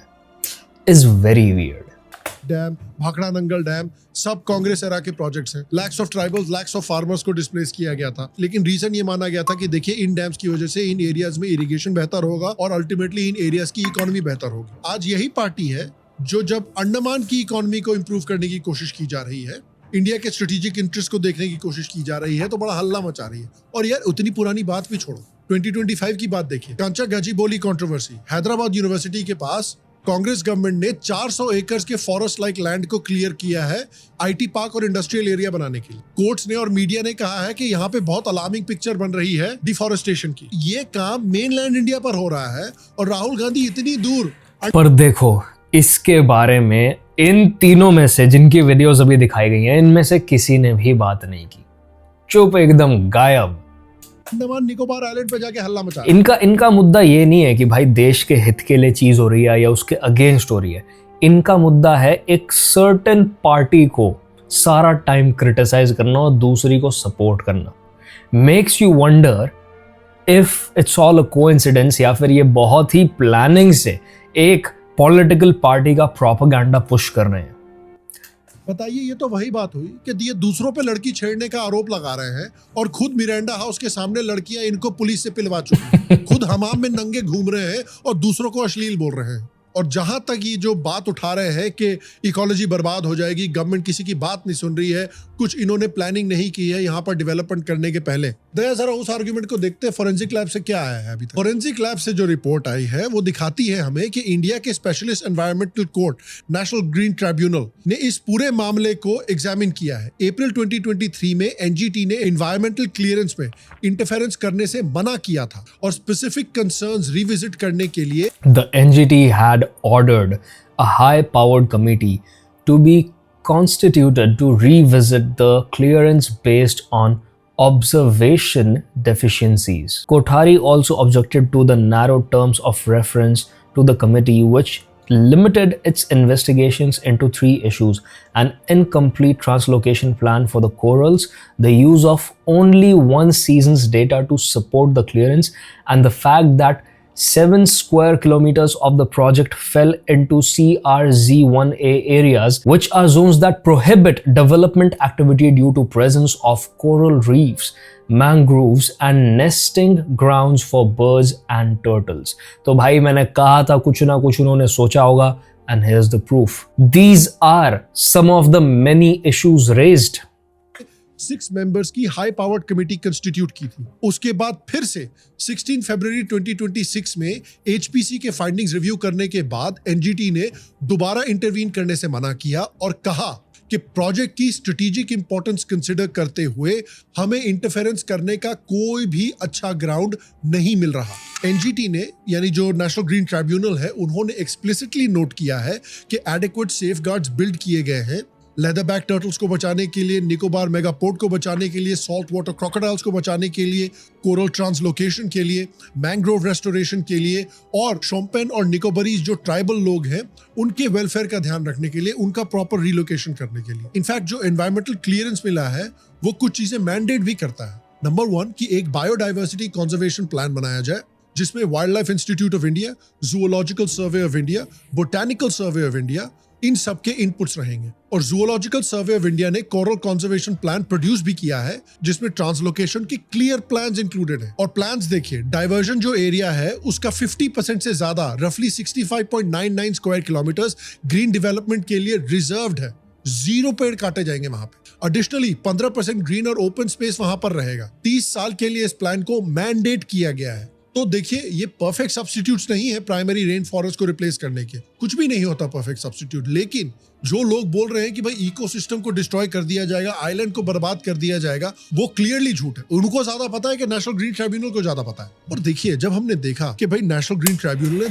is very weird. Dam, Bhakra Nangal dam, सब कांग्रेस एरा के प्रोजेक्ट्स हैं। Lakhs of tribals, lakhs of farmers को डिस्प्लेस किया गया था, लेकिन रीजन ये माना गया था कि देखिए इन डैम्स की वजह से इन एरियाज में इरिगेशन बेहतर होगा और अल्टीमेटली इन एरियाज की इकोनॉमी बेहतर होगी। आज यही पार्टी है जो जब अंडमान की इकोनॉमी को इंप्रूव करने की कोशिश की जा रही है, इंडिया के स्ट्रेटेजिक इंटरेस्ट को देखने की कोशिश की जा रही है, तो बड़ा हल्ला मचा रही है। और यार उतनी पुरानी बात भी छोड़ो, 2025 की बात देखिए, कांचा गजीबोली कंट्रोवर्सी। हैदराबाद यूनिवर्सिटी के पास कांग्रेस गवर्नमेंट ने 400 एकड़ के फॉरेस्ट लाइक लैंड को क्लियर किया है आईटी पार्क और इंडस्ट्रियल एरिया बनाने के लिए। कोर्ट्स ने और मीडिया ने कहा है कि यहाँ पे बहुत अलार्मिंग पिक्चर बन रही है डिफॉरेस्टेशन की। ये काम मेनलैंड इंडिया पर हो रहा है और राहुल गांधी इतनी दूर। पर देखो, इसके बारे में इन तीनों में से जिनकी वीडियोस अभी दिखाई गई हैं, इनमें से किसी ने भी बात नहीं की, चुप, एकदम गायब। अंडमान निकोबार आइलैंड पे जाके हल्ला मचा। इनका मुद्दा ये नहीं है कि भाई देश के हित के लिए चीज हो रही है या उसके अगेंस्ट हो रही है। इनका मुद्दा है एक सर्टेन पार्टी को सारा टाइम क्रिटिसाइज करना और दूसरी को सपोर्ट करना। Makes you wonder if it's all a coincidence या फिर ये बहुत ही प्लानिंग से एक पॉलिटिकल पार्टी का प्रोपेगेंडा पुश कर रहे हैं। बताइए, ये तो वही बात हुई कि ये दूसरों पे लड़की छेड़ने का आरोप लगा रहे हैं और खुद मिरांडा हाउस के सामने लड़कियां इनको पुलिस से पिलवा चुकी हैं। खुद हमाम में नंगे घूम रहे हैं और दूसरों को अश्लील बोल रहे हैं। और जहां तक ये जो बात उठा रहे हैं कि इकोलॉजी बर्बाद हो जाएगी, गवर्नमेंट किसी की बात नहीं सुन रही है, कुछ इन्होंने प्लानिंग नहीं की है यहाँ पर डेवलपमेंट करने के पहले, दया जरा उस आर्गुमेंट को देखते हैं फॉरेंसिक लैब से क्या आया है अभी तक। फॉरेंसिक लैब से जो रिपोर्ट आई है वो दिखाती है हमें कि इंडिया के specialist environmental court national green tribunal ने इस पूरे मामले को एग्जामिन किया है। अप्रैल 2023 में एनजीटी ने एनवायरमेंटल क्लियरेंस में इंटरफेरेंस करने से मना किया था और स्पेसिफिक कंसर्न्स रिविजिट करने के लिए The NGT had ordered a high-powered committee to be constituted to revisit the clearance based on observation deficiencies. Kothari also objected to the narrow terms of reference to the committee, which limited its investigations into 3 issues: an incomplete translocation plan for the corals, the use of only one season's data to support the clearance, and the fact that 7 square kilometers of the project fell into CRZ1A areas, which are zones that prohibit development activity due to presence of coral reefs, mangroves and nesting grounds for birds and turtles. तो भाई मैंने कहा था कुछ ना कुछ उन्होंने सोचा होगा, and here's the proof. These are some of the many issues raised. 6 members की हाई पावर्ड कमेटी कंस्टिट्यूट की थी। उसके बाद फिर से 16 फरवरी 2026 में एचपीसी के फाइंडिंग्स रिव्यू करने के बाद एनजीटी ने दोबारा इंटरवीन करने से मना किया और कहा कि प्रोजेक्ट की स्ट्रेटेजिक इंपॉर्टेंस कंसिडर करते हुए हमें इंटरफेरेंस करने का कोई भी अच्छा ग्राउंड नहीं मिल रहा। एनजीटी ने यानी जो नेशनल ग्रीन ट्राइब्यूनल है उन्होंने एक्सप्लिसिटली नोट किया है कि एडिक्वेट सेफगार्ड्स बिल्ड किए गए हैं लेदरबैक टर्टल्स को बचाने के लिए, निकोबार मेगापोर्ट को बचाने के लिए, सॉल्ट वाटर क्रोकोडाइल्स को बचाने के लिए, कोरल ट्रांसलोकेशन के लिए, मैंग्रोव रेस्टोरेशन के लिए और शोम्पेन और निकोबारीज जो ट्राइबल लोग हैं उनके वेलफेयर का ध्यान रखने के लिए, उनका प्रॉपर रिलोकेशन करने के लिए। इनफैक्ट जो एनवायरमेंटल क्लियरेंस मिला है वो कुछ चीजें मैंडेट भी करता है। नंबर 1 कि एक बायोडाइवर्सिटी कंजर्वेशन प्लान बनाया जाए जिसमें wildlife institute of India, zoological survey of India, botanical survey of India, इन सबके इनपुट्स रहेंगे। और जूलॉजिकल सर्वे ऑफ इंडिया ने कोरल कंजर्वेशन प्लान प्रोड्यूस भी किया है जिसमें ट्रांसलोकेशन की क्लियर प्लान्स इंक्लूडेड है। और प्लान्स देखिए, डाइवर्जन जो एरिया है उसका 50% से ज्यादा, रफली 65.99 स्क्वायर किलोमीटर्स ग्रीन डेवलपमेंट के लिए रिजर्व्ड है। 0 पेड़ काटे जाएंगे वहां पे। एडिशनली 15% ग्रीन और ओपन स्पेस वहां पर रहेगा। 30 साल के लिए इस प्लान को मैंडेट किया गया है। तो देखिए, ये परफेक्ट सब्स्टिट्यूट्स नहीं है प्राइमरी रेन फॉरेस्ट को रिप्लेस करने के, कुछ भी नहीं होता परफेक्ट सब्स्टिट्यूट। लेकिन जो लोग बोल रहे हैं कि भाई इकोसिस्टम को डिस्ट्रॉय कर दिया जाएगा, आइलैंड को बर्बाद कर दिया जाएगा, वो क्लियरली झूठ है। उनको ज्यादा पता है कि नेशनल ग्रीन ट्राइब्यूनल को ज्यादा पता है। और देखिए, जब हमने देखा कि भाई नेशनल ग्रीन ट्राइब्यूनल ने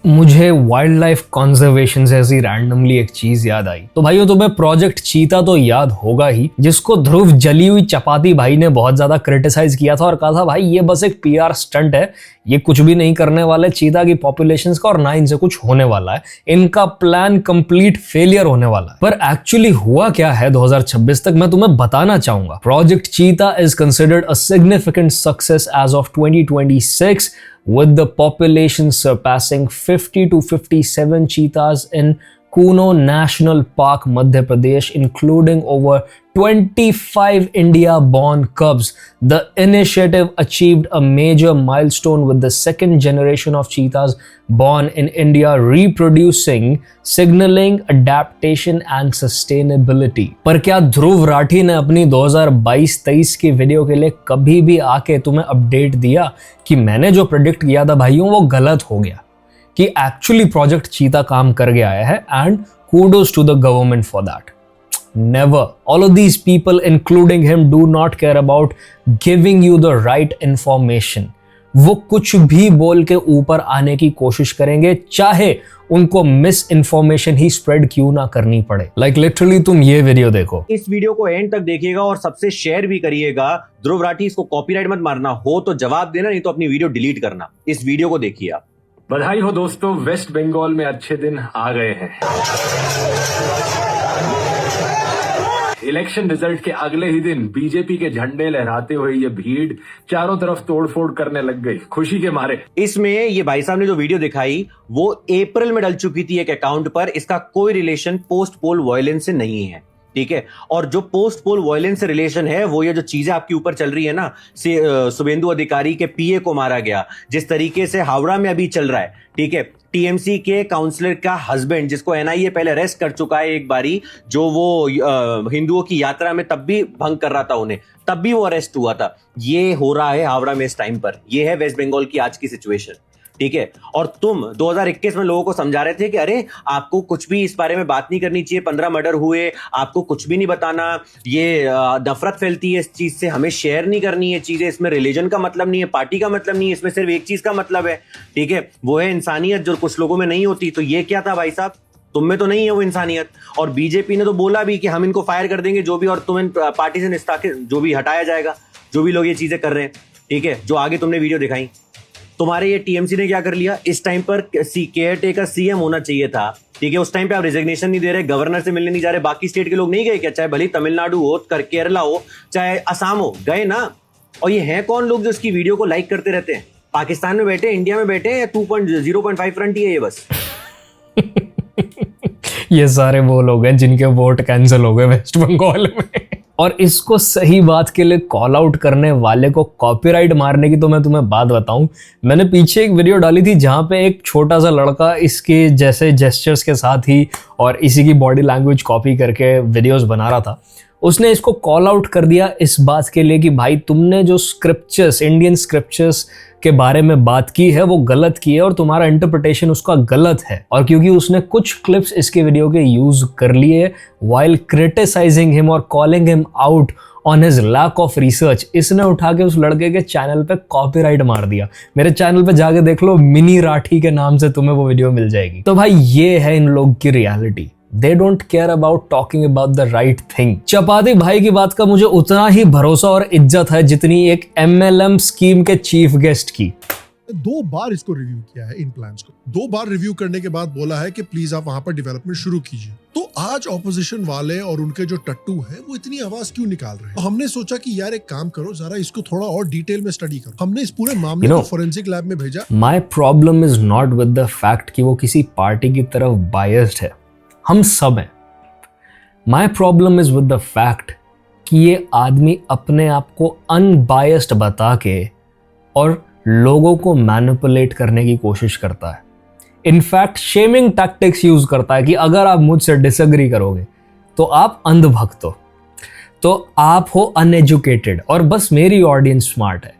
मुझे वाइल्ड लाइफ कंजर्वेशन से ऐसी रैंडमली एक चीज याद आई। तो भाइयों, तुम्हें प्रोजेक्ट चीता तो याद होगा ही, जिसको ध्रुव जली हुई चपाती भाई ने बहुत ज्यादा क्रिटिसाइज किया था और कहा था भाई ये बस एक पीआर स्टंट है, ये कुछ भी नहीं करने वाले चीता की पॉपुलेशन का और ना इनसे कुछ होने वाला है, इनका प्लान कंप्लीट फेलियर होने वाला है। पर एक्चुअली हुआ क्या है 2026 तक मैं तुम्हें बताना चाहूंगा। Project Cheetah is considered a significant success as of 2026 with the population surpassing 50 to 57 cheetahs in Kuno National Park, Madhya Pradesh, including over 25 India-born cubs. The initiative achieved a major milestone with the second generation of cheetahs born in India reproducing, signaling adaptation and sustainability. पर क्या ध्रुव राठी ने अपनी 2022-23 की video के लिए कभी भी आके तुम्हें अपडेट दिया कि मैंने जो प्रेडिक्ट किया था भाइयों वो गलत हो गया, कि एक्चुअली प्रोजेक्ट चीता काम कर गया है, and kudos to the government for that? Never. All of these people, including him, do not care about giving you the right information. वो कुछ भी बोल के ऊपर आने की कोशिश करेंगे, चाहे उनको मिस इन्फॉर्मेशन ही स्प्रेड क्यों ना करनी पड़े। लाइक लिटरली तुम ये वीडियो देखो, इस वीडियो को एंड तक देखिएगा और सबसे शेयर भी करिएगा। ध्रुव राठी, इसको कॉपीराइट मत मारना, हो तो जवाब देना, नहीं तो अपनी वीडियो डिलीट करना। इस वीडियो को देखिए आप। बधाई हो दोस्तों, वेस्ट बंगाल में अच्छे दिन आ गए हैं। इलेक्शन रिजल्ट के अगले ही दिन बीजेपी के झंडे लहराते हुए ये भीड़ चारों तरफ तोड़फोड़ करने लग गई खुशी के मारे। इसमें ये भाई साहब ने जो वीडियो दिखाई वो अप्रैल में डल चुकी थी एक अकाउंट पर। इसका कोई रिलेशन पोस्ट पोल वायलेंस से नहीं है। ठीक है। और जो पोस्ट पोल वायलेंस से रिलेशन है, वो ये जो चीजें आपके ऊपर चल रही है ना, शुभेंदु अधिकारी के पीए को मारा गया, जिस तरीके से हावड़ा में अभी चल रहा है, ठीक है, टीएमसी के काउंसलर का हस्बैंड जिसको एनआईए पहले अरेस्ट कर चुका है एक बारी, जो वो हिंदुओं की यात्रा में तब भी भंग कर रहा था उन्हें, तब भी वो अरेस्ट हुआ था। ये हो रहा है हावड़ा में इस टाइम पर। ये है वेस्ट बंगाल की आज की सिचुएशन, ठीक है। और तुम 2021 में लोगों को समझा रहे थे कि अरे आपको कुछ भी इस बारे में बात नहीं करनी चाहिए, 15 मर्डर हुए, आपको कुछ भी नहीं बताना, ये नफरत फैलती है इस चीज से, हमें शेयर नहीं करनी है चीजें, इसमें रिलीजन का मतलब नहीं है, पार्टी का मतलब नहीं है, इसमें सिर्फ एक चीज का मतलब है, ठीक है, वो है इंसानियत, जो कुछ लोगों में नहीं होती। तो ये क्या था भाई साहब, तुम में तो नहीं है वो इंसानियत। और बीजेपी ने तो बोला भी कि हम इनको फायर कर देंगे जो भी, और तुम इन पार्टी से जो भी हटाया जाएगा, जो भी लोग ये चीजें कर रहे हैं, ठीक है, जो आगे तुमने वीडियो दिखाई। तुम्हारे ये टीएमसी ने क्या कर लिया, इस टाइम पर केयर टेकर सीएम होना चाहिए था, ठीक है, उस टाइम पे आप रिजिग्नेशन नहीं दे रहे, गवर्नर से मिलने नहीं जा रहे, बाकी स्टेट के लोग नहीं गए क्या? चाहे भले तमिलनाडु हो, केरला हो, चाहे असम हो, गए ना। और ये हैं कौन लोग जो इसकी वीडियो को लाइक करते रहते हैं? पाकिस्तान में बैठे, इंडिया में बैठे, या 2.0.5 फ्रंट ही है ये बस। ये सारे वो लोग हैं जिनके वोट कैंसिल हो गए वेस्ट बंगाल में। और इसको सही बात के लिए कॉल आउट करने वाले को कॉपीराइट मारने की तो मैं तुम्हें बात बताऊं, मैंने पीछे एक वीडियो डाली थी जहां पे एक छोटा सा लड़का इसके जैसे जेस्चर्स के साथ ही और इसी की बॉडी लैंग्वेज कॉपी करके वीडियोस बना रहा था। उसने इसको कॉल आउट कर दिया इस बात के लिए कि भाई तुमने जो स्क्रिप्चर्स, इंडियन स्क्रिप्चर्स के बारे में बात की है वो गलत की है और तुम्हारा इंटरप्रिटेशन उसका गलत है। और क्योंकि उसने कुछ क्लिप्स इसके वीडियो के यूज कर लिए व्हाइल क्रिटिसाइजिंग हिम और calling him out on his lack of research, इसने उठा के उस लड़के के चैनल पे कॉपीराइट मार दिया। मेरे चैनल पे जाके देख लो, मिनी राठी के नाम से तुम्हें वो वीडियो मिल जाएगी। तो भाई ये है इन लोग की reality. They don't care about talking about the right thing। चपाती भाई की बात का मुझे उतना ही भरोसा और इज्जत है जितनी एक MLM स्कीम के चीफ गेस्ट की। 2 बार इसको रिव्यू किया है इन प्लान्स को। 2 बार रिव्यू करने के बाद बोला है कि प्लीज आप वहां पर डेवलपमेंट शुरू कीजिए। तो आज ऑपोजिशन वाले और उनके जो टट्टू हैं वो इतनी आवाज क्यों निकाल रहे हैं? तो हमने सोचा कि यार एक काम करो, जरा इसको थोड़ा और डिटेल में स्टडी करो। हमने इस पूरे मामले को फोरेंसिक लैब में भेजा। My problem is not with the fact कि वो किसी पार्टी की तरफ बायस्ड है, हम सब हैं। My problem is with the fact कि ये आदमी अपने आप को अनबायस्ड बता के और लोगों को मैनिपुलेट करने की कोशिश करता है। इनफैक्ट शेमिंग टैक्टिक्स यूज करता है कि अगर आप मुझसे डिसएग्री करोगे तो आप अंधभक्त हो, तो आप हो अनएजुकेटेड और बस मेरी ऑडियंस स्मार्ट है।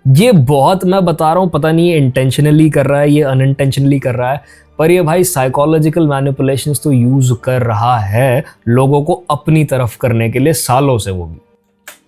ये बहुत, मैं बता रहा हूँ, पता नहीं ये इंटेंशनली कर रहा है, ये अनइंटेंशनली कर रहा है, पर ये भाई साइकोलॉजिकल मैनिपुलेशंस तो यूज कर रहा है लोगों को अपनी तरफ करने के लिए सालों से, वो भी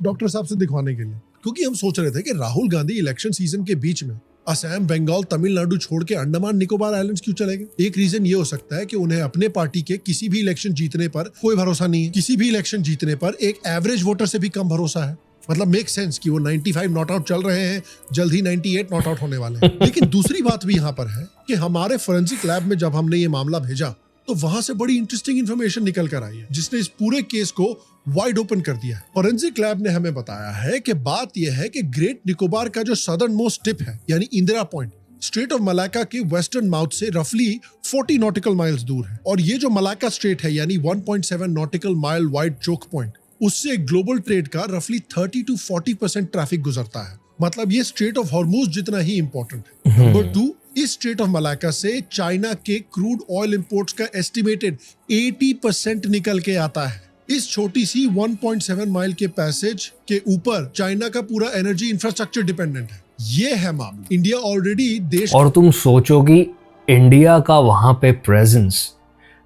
डॉक्टर साहब से दिखवाने के लिए। क्योंकि हम सोच रहे थे कि राहुल गांधी इलेक्शन सीजन के बीच में असम, बंगाल, तमिलनाडु छोड़ के अंडमान निकोबार आइलैंड्स क्यों चले गए? एक रीजन ये हो सकता है कि उन्हें अपने पार्टी के किसी भी इलेक्शन जीतने पर कोई भरोसा नहीं है। किसी भी इलेक्शन जीतने पर एक एवरेज वोटर से भी कम भरोसा है। मतलब मेक सेंस कि वो 95 नॉट आउट चल रहे हैं, जल्द ही 98 नॉट आउट होने वाले हैं। लेकिन दूसरी बात भी यहाँ पर है कि हमारे फोरेंसिक लैब में जब हमने ये मामला भेजा तो वहां से बड़ी इंटरेस्टिंग इन्फॉर्मेशन निकल कर आई है जिसने इस पूरे केस को वाइड ओपन कर दिया है। फोरेंसिक लैब ने हमें बताया है कि बात यह है कि ग्रेट निकोबार का जो सदर्न मोस्ट टिप है यानी Indira point, straight of Malacca के वेस्टर्न माउथ से रफली 40 नॉटिकल माइल्स दूर है। और ये जो मलाक्का स्ट्रेट है यानी 1.7 nautical mile wide choke point, उससे ग्लोबल ट्रेड का रफली 30 to 40% ट्रैफिक गुजरता है। मतलब ये स्ट्रेट ऑफ हॉर्मुज जितना ही इंपॉर्टेंट है। नंबर 2, इस स्ट्रेट ऑफ मलाक्का से चाइना के क्रूड ऑयल इंपोर्ट्स का एस्टिमेटेड 80% निकल के आता है। इस छोटी सी 1.7 माइल के पैसेज के ऊपर चाइना का पूरा एनर्जी इंफ्रास्ट्रक्चर डिपेंडेंट है। ये है मामला। इंडिया ऑलरेडी देश, और तुम सोचो कि इंडिया का वहां पे प्रेजेंस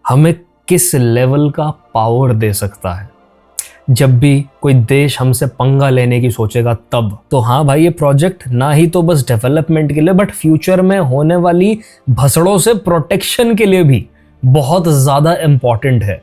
हमें किस लेवल का पावर दे सकता है। जब भी कोई देश हमसे पंगा लेने की सोचेगा तब तो हाँ भाई, ये प्रोजेक्ट ना ही तो बस डेवलपमेंट के लिए बट फ्यूचर में होने वाली भसड़ों से प्रोटेक्शन के लिए भी बहुत ज्यादा इंपॉर्टेंट है।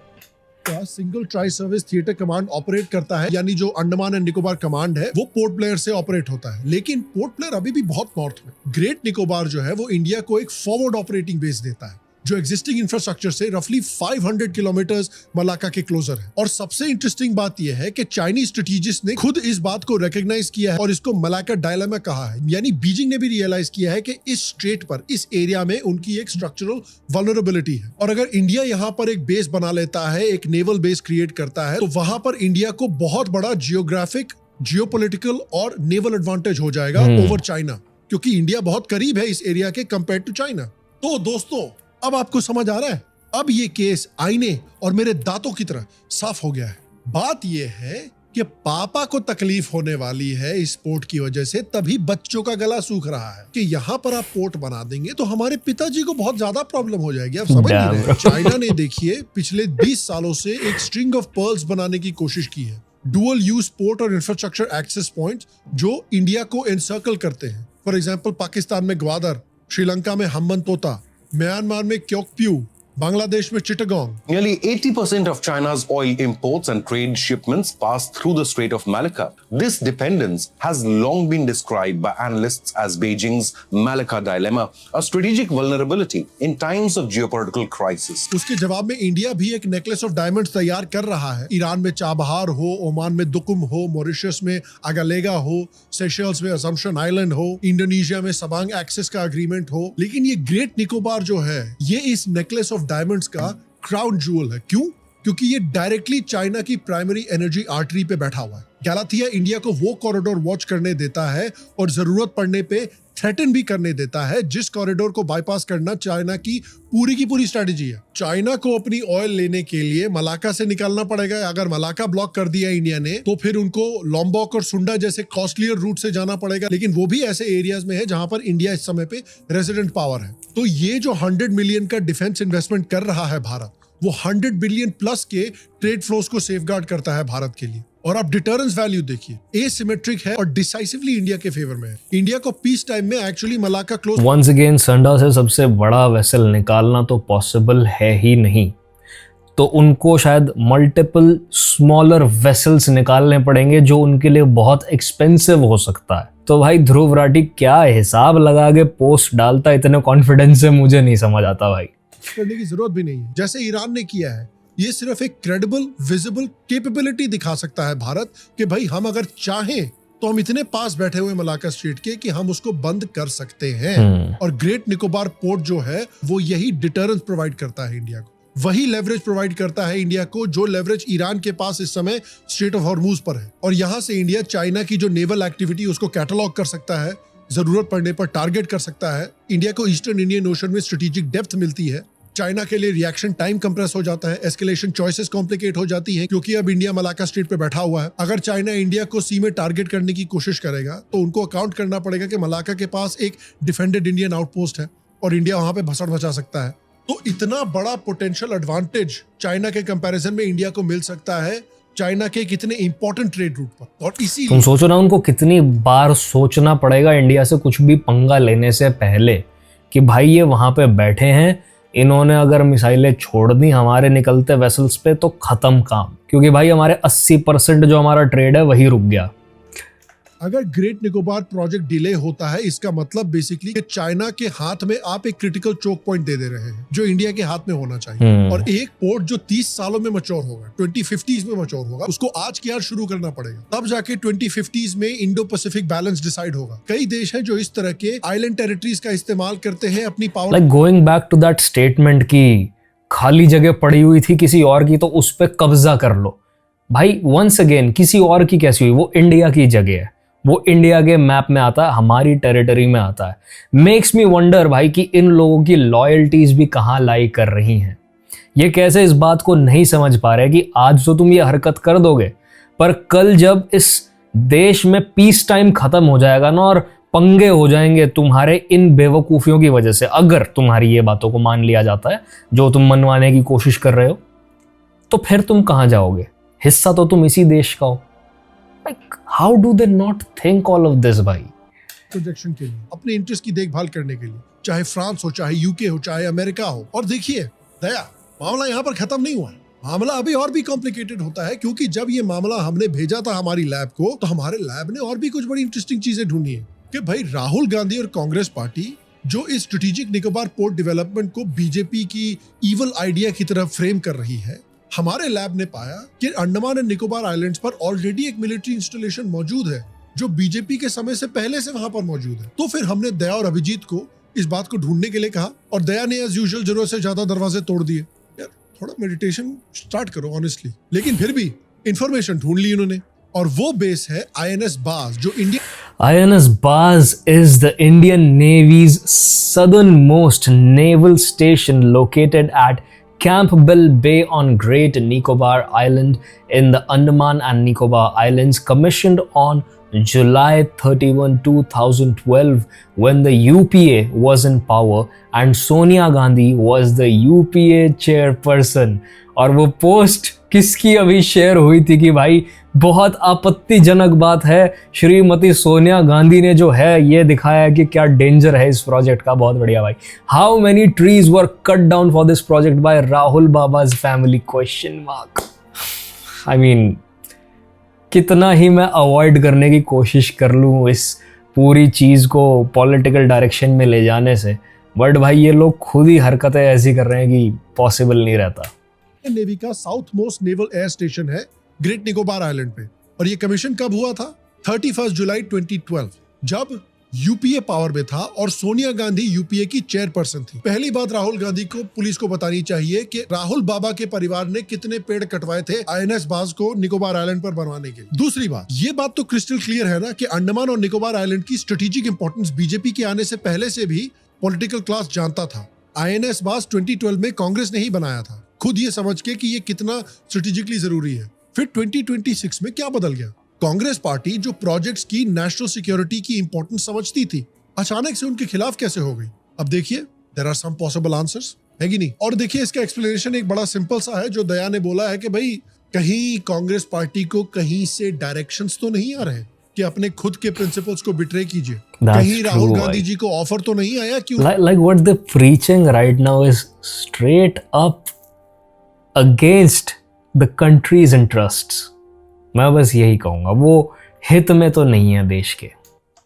Single tri service theatre command operate करता है, यानी जो अंडमान एंड निकोबार कमांड है वो पोर्ट ब्लेयर से ऑपरेट होता है। लेकिन पोर्ट ब्लेयर अभी भी बहुत नॉर्थ में। ग्रेट निकोबार जो है वो इंडिया को एक फॉरवर्ड ऑपरेटिंग बेस देता है जो एग्जिस्टिंग इंफ्रास्ट्रक्चर से रफली 500 किलोमीटर्स मलाका के क्लोजर है। और सबसे इंटरेस्टिंग बात यह है कि चाइनीज स्ट्रेटेजिस्ट ने खुद इस बात को रिकॉग्नाइज किया है और इसको मलाका डायलेमा कहा है। यानी बीजिंग ने भी रियलाइज किया है कि इस स्ट्रेट पर, इस एरिया में उनकी एक स्ट्रक्चरल वल्नरेबिलिटी है और अगर इंडिया यहाँ पर एक बेस बना लेता है, एक नेवल बेस क्रिएट करता है, तो वहां पर इंडिया को बहुत बड़ा जियोग्राफिक, जियोपॉलिटिकल और नेवल एडवांटेज हो जाएगा ओवर चाइना, क्योंकि इंडिया बहुत करीब है इस एरिया के कंपेयर टू चाइना। तो दोस्तों, अब आपको समझ आ रहा है, अब ये केस आईने और मेरे दांतों की तरह साफ हो गया है। बात यह है कि पापा को तकलीफ होने वाली है इस पोर्ट की वजह से, तभी बच्चों का गला सूख रहा है कि यहाँ पर आप पोर्ट बना देंगे तो हमारे पिताजी को बहुत ज्यादा प्रॉब्लम हो जाएगी। आप समझ नहीं रहे। चाइना ने देखिए पिछले 20 सालों से एक स्ट्रिंग ऑफ पर्ल्स बनाने की कोशिश की है, डुअल यूज पोर्ट और इंफ्रास्ट्रक्चर एक्सेस पॉइंट जो इंडिया को एनसर्कल करते हैं। फॉर एग्जाम्पल, पाकिस्तान में ग्वादर, श्रीलंका में हम्बनतोता, म्यांमार में क्योकप्यू, बांग्लादेश में Chittagong. Nearly 80% of China's oil imports and trade shipments pass through the Strait of Malacca. This dependence has long been described by analysts as Beijing's Malacca dilemma, a strategic vulnerability in times of geopolitical crisis. उसके जवाब में India भी एक necklace of diamonds तैयार कर रहा है। Iran में चाबहार हो, ओमान में दुकुम हो, मॉरिशस में अगालेगा हो, सेशल्स में असम्पशन आइलैंड हो, इंडोनेशिया में सबांग एक्सेस का एग्रीमेंट हो, लेकिन ये ग्रेट निकोबार जो है, ये इस नेकलेस ऑफ डायमंड्स का क्राउन ज्यूल है। क्यों? क्योंकि ये डायरेक्टली चाइना की प्राइमरी एनर्जी आर्टरी पे बैठा हुआ है। गैलाथिया इंडिया को वो कॉरिडोर वॉच करने देता है और जरूरत पड़ने पे थ्रेटन भी करने देता है, जिस कॉरिडोर को बाईपास करना चाइना की पूरी स्ट्रेटेजी है। चाइना को अपनी ऑयल लेने के लिए मलाका से निकालना पड़ेगा। अगर मलाका ब्लॉक कर दिया इंडिया ने, तो फिर उनको लॉम्बॉक और सुंडा जैसे कॉस्टलियर रूट से जाना पड़ेगा, लेकिन वो भी ऐसे एरियाज में है जहां पर इंडिया इस समय पे रेजिडेंट पावर है। तो ये जो 100 मिलियन का डिफेंस इन्वेस्टमेंट कर रहा है भारत, वो 100 बिलियन प्लस के ट्रेड फ्लोस को सेफगार्ड करता है भारत के लिए। और आप डिटरेंस वैल्यू देखिए, एसिमेट्रिक है और डिसाइसिवली इंडिया के फेवर में है। इंडिया को पीस टाइम में actually Malacca close once again Sunda से सबसे बड़ा वेसल निकालना तो पॉसिबल है ही नहीं, तो उनको शायद मल्टीपल स्मॉलर वेसल्स निकालने पड़ेंगे जो उनके लिए बहुत एक्सपेंसिव हो सकता है। तो भाई ध्रुव राठी क्या हिसाब लगा के पोस्ट डालता इतने कॉन्फिडेंस से, मुझे नहीं समझ आता भाई। करने की जरूरत भी नहीं है जैसे ईरान ने किया है। ये सिर्फ एक क्रेडिबल, विजिबल कैपेबिलिटी दिखा सकता है भारत कि भाई हम अगर चाहें तो हम इतने पास बैठे हुए मलाका स्ट्रेट के कि हम उसको बंद कर सकते हैं। और ग्रेट निकोबार पोर्ट जो है वो यही डिटरेंस प्रोवाइड करता है इंडिया को, वही लेवरेज प्रोवाइड करता है इंडिया को जो लेवरेज ईरान के पास इस समय स्ट्रेट ऑफ हॉर्मूज पर है। और यहाँ से इंडिया चाइना की जो नेवल एक्टिविटी उसको कैटलॉग कर सकता है, जरूरत पड़ने पर टारगेट कर सकता है। इंडिया को ईस्टर्न इंडियन ओशन में स्ट्रेटेजिक डेप्थ मिलती है। चाइना के लिए रिएक्शन टाइम कंप्रेस हो जाता है, एस्केलेशन चॉइसेस कॉम्प्लिकेट हो जाती हैं, क्योंकि अब इंडिया मलाका स्ट्रेट पे बैठा हुआ है। अगर चाइना इंडिया को सी में टारगेट करने की कोशिश करेगा तो उनको अकाउंट करना पड़ेगा कि मलाका के पास एक डिफेंडेड इंडियन आउटपोस्ट है और इंडिया वहां पे भसड़ मचा सकता है। तो इतना बड़ा पोटेंशियल एडवांटेज चाइना के कंपैरिजन में इंडिया को मिल सकता है चाइना के कितने इंपॉर्टेंट ट्रेड रूट पर। और इसी तुम सोचो ना, उनको कितनी बार सोचना पड़ेगा इंडिया से कुछ भी पंगा लेने से पहले कि भाई ये वहां पे बैठे हैं, इन्होंने अगर मिसाइलें छोड़ दी हमारे निकलते वेसल्स पे तो खत्म काम, क्योंकि भाई हमारे 80% जो हमारा ट्रेड है वही रुक गया। अगर ग्रेट निकोबार प्रोजेक्ट डिले होता है, इसका मतलब बेसिकली कि चाइना के हाथ में आप एक क्रिटिकल चोक पॉइंट दे रहे हैं जो इंडिया के हाथ में होना चाहिए। और एक पोर्ट जो 30 सालों में मैच्योर होगा, 2050s में मैच्योर होगा, उसको आज के आज शुरू करना पड़ेगा, तब जाके 2050s में इंडो पैसिफिक बैलेंस डिसाइड होगा। कई देश हैं जो इस तरह के आइलैंड टेरिटरीज का इस्तेमाल करते हैं अपनी power. Like going back to that statement की खाली जगह पड़ी हुई थी किसी और की तो उस पर कब्जा कर लो। भाई वंस अगेन किसी और की कैसी हुई, वो इंडिया की जगह है, वो इंडिया के मैप में आता है, हमारी टेरिटरी में आता है। मेक्स मी वंडर भाई कि इन लोगों की लॉयल्टीज भी कहाँ लाई कर रही हैं। ये कैसे इस बात को नहीं समझ पा रहे कि आज तो तुम ये हरकत कर दोगे, पर कल जब इस देश में पीस टाइम खत्म हो जाएगा ना और पंगे हो जाएंगे तुम्हारे इन बेवकूफियों की वजह से, अगर तुम्हारी ये बातों को मान लिया जाता है जो तुम मनवाने की कोशिश कर रहे हो, तो फिर तुम कहाँ जाओगे? हिस्सा तो तुम इसी देश का हो। Like, how do they not think all of this भाई? प्रोजेक्शन के लिए, अपने इंटरेस्ट की देखभाल करने के लिए, चाहे फ्रांस हो, चाहे यूके हो, चाहे अमेरिका हो। और देखिए दया, मामला यहाँ पर खत्म नहीं हुआ है, मामला अभी और भी कॉम्प्लिकेटेड होता है, क्योंकि जब ये मामला हमने भेजा था हमारी लैब को, तो हमारे लैब ने और भी कुछ बड़ी इंटरेस्टिंग चीजें ढूंढी है कि भाई राहुल गांधी और कांग्रेस पार्टी जो इस स्ट्रेटेजिक निकोबार पोर्ट डेवलपमेंट को बीजेपी की इवल आइडिया की तरफ फ्रेम कर रही है, हमारे लैब ने पाया कि अंडमान एंड निकोबार आइलैंड्स पर ऑलरेडी एक मिलिट्री इंस्टॉलेशन मौजूद है जो बीजेपी के समय से पहले से वहां पर मौजूद है। तो फिर हमने दया और अभिजीत को इस बात को ढूंढने के लिए कहा और दया ने एज यूजुअल जरूरत से ज्यादा दरवाजे तोड़ दिए। यार थोड़ा मेडिटेशन स्टार्ट करो ऑनेस्टली। लेकिन फिर भी इंफॉर्मेशन ढूंढ ली उन्होंने और वो बेस है INS बाज जो India INS Baz is the Indian Navy's southernmost naval station located at Campbell Bay on Great Nicobar Island in the Andaman and Nicobar Islands, commissioned on July 31, 2012 when the UPA was in power and Sonia Gandhi was the UPA chairperson। और वो post किसकी अभी share हुई थी कि भाई बहुत आपत्तिजनक बात है, श्रीमती सोनिया गांधी ने जो है ये दिखाया है कि क्या डेंजर है इस प्रोजेक्ट का। बहुत बढ़िया भाई। How many trees were cut down for this project by Rahul Baba's family question mark. I mean कितना ही मैं अवॉइड करने की कोशिश कर लूँ इस पूरी चीज़ को पॉलिटिकल डायरेक्शन में ले जाने से, बट भाई ये लोग खुद ही हरकतें ऐसी कर रहे हैं कि पॉसिबल नहीं रहता। नेवी का south most naval air station है ग्रेट निकोबार आइलैंड पे और ये कमीशन कब हुआ था? 31 जुलाई 2012 जब यूपीए पावर में था और सोनिया गांधी यूपीए की चेयरपर्सन थी। पहली बात राहुल गांधी को पुलिस को बतानी चाहिए कि राहुल बाबा के परिवार ने कितने पेड़ कटवाए थे INS बाज को निकोबार आइलैंड पर बनवाने के लिए। दूसरी बात, ये बात तो क्रिस्टल क्लियर है ना कि अंडमान और निकोबार आइलैंड की स्ट्रेटेजिक इंपॉर्टेंस बीजेपी के आने से पहले से भी पॉलिटिकल क्लास जानता था। INS बाज 2012 में कांग्रेस ने ही बनाया था, खुद ये समझ के कि ये कितना स्ट्रेटेजिकली जरूरी है। फिर 2026 में क्या बदल गया? कांग्रेस पार्टी जो प्रोजेक्ट्स की नेशनल सिक्योरिटी की इंपॉर्टेंस समझती थी, अचानक से उनके खिलाफ कैसे हो गई? अब देखिए, there are some possible answers, है कि नहीं? और देखिए इसका एक्सप्लेनेशन एक बड़ा सिंपल सा है जो दया ने बोला है कि भाई कहीं कांग्रेस पार्टी को कहीं से डायरेक्शंस तो नहीं आ रहे कि अपने खुद के प्रिंसिपल्स को बिट्रे कीजिए। कहीं राहुल गांधी जी को ऑफर तो नहीं आया कि like what they're preaching right now is straight up against the country's interests। मैं बस यही कहूंगा, वो हित में तो नहीं है देश के।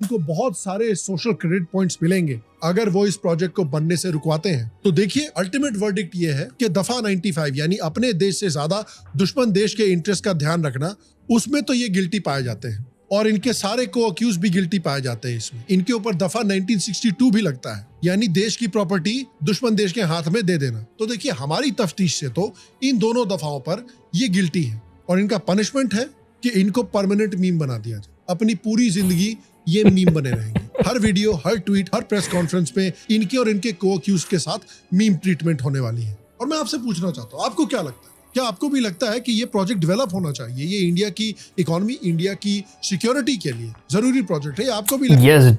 उनको बहुत सारे सोशल क्रेडिट पॉइंट्स मिलेंगे अगर वो इस प्रोजेक्ट को बनने से रुकवाते हैं। तो देखिए अल्टीमेट वर्डिक्ट ये है कि दफा 95 यानी अपने देश से ज्यादा दुश्मन देश के इंटरेस्ट का ध्यान रखना, उसमें तो ये गिल्टी पाए जाते हैं और इनके सारे को अक्यूज भी गिल्टी पाए जाते हैं इसमें। इनके ऊपर दफा 1962 भी लगता है, यानी देश की प्रॉपर्टी दुश्मन देश के हाथ में दे देना। तो देखिए हमारी तफ्तीश से तो इन दोनों दफाओं पर ये गिल्टी है और इनका पनिशमेंट है कि इनको परमानेंट मीम बना दिया जाए। अपनी पूरी जिंदगी ये मीम बने रहेंगे। हर वीडियो, हर ट्वीट, हर प्रेस कॉन्फ्रेंस पे इनके और इनके को अक्यूज के साथ मीम ट्रीटमेंट होने वाली है। और मैं आपसे पूछना चाहता हूँ, आपको क्या लगता है? क्या आपको भी लगता है कि ये प्रोजेक्ट डेवलप होना चाहिए? ये इंडिया की इकोनॉमी, इंडिया की सिक्योरिटी के लिए जरूरी प्रोजेक्ट है, आपको भी लगता है? यस,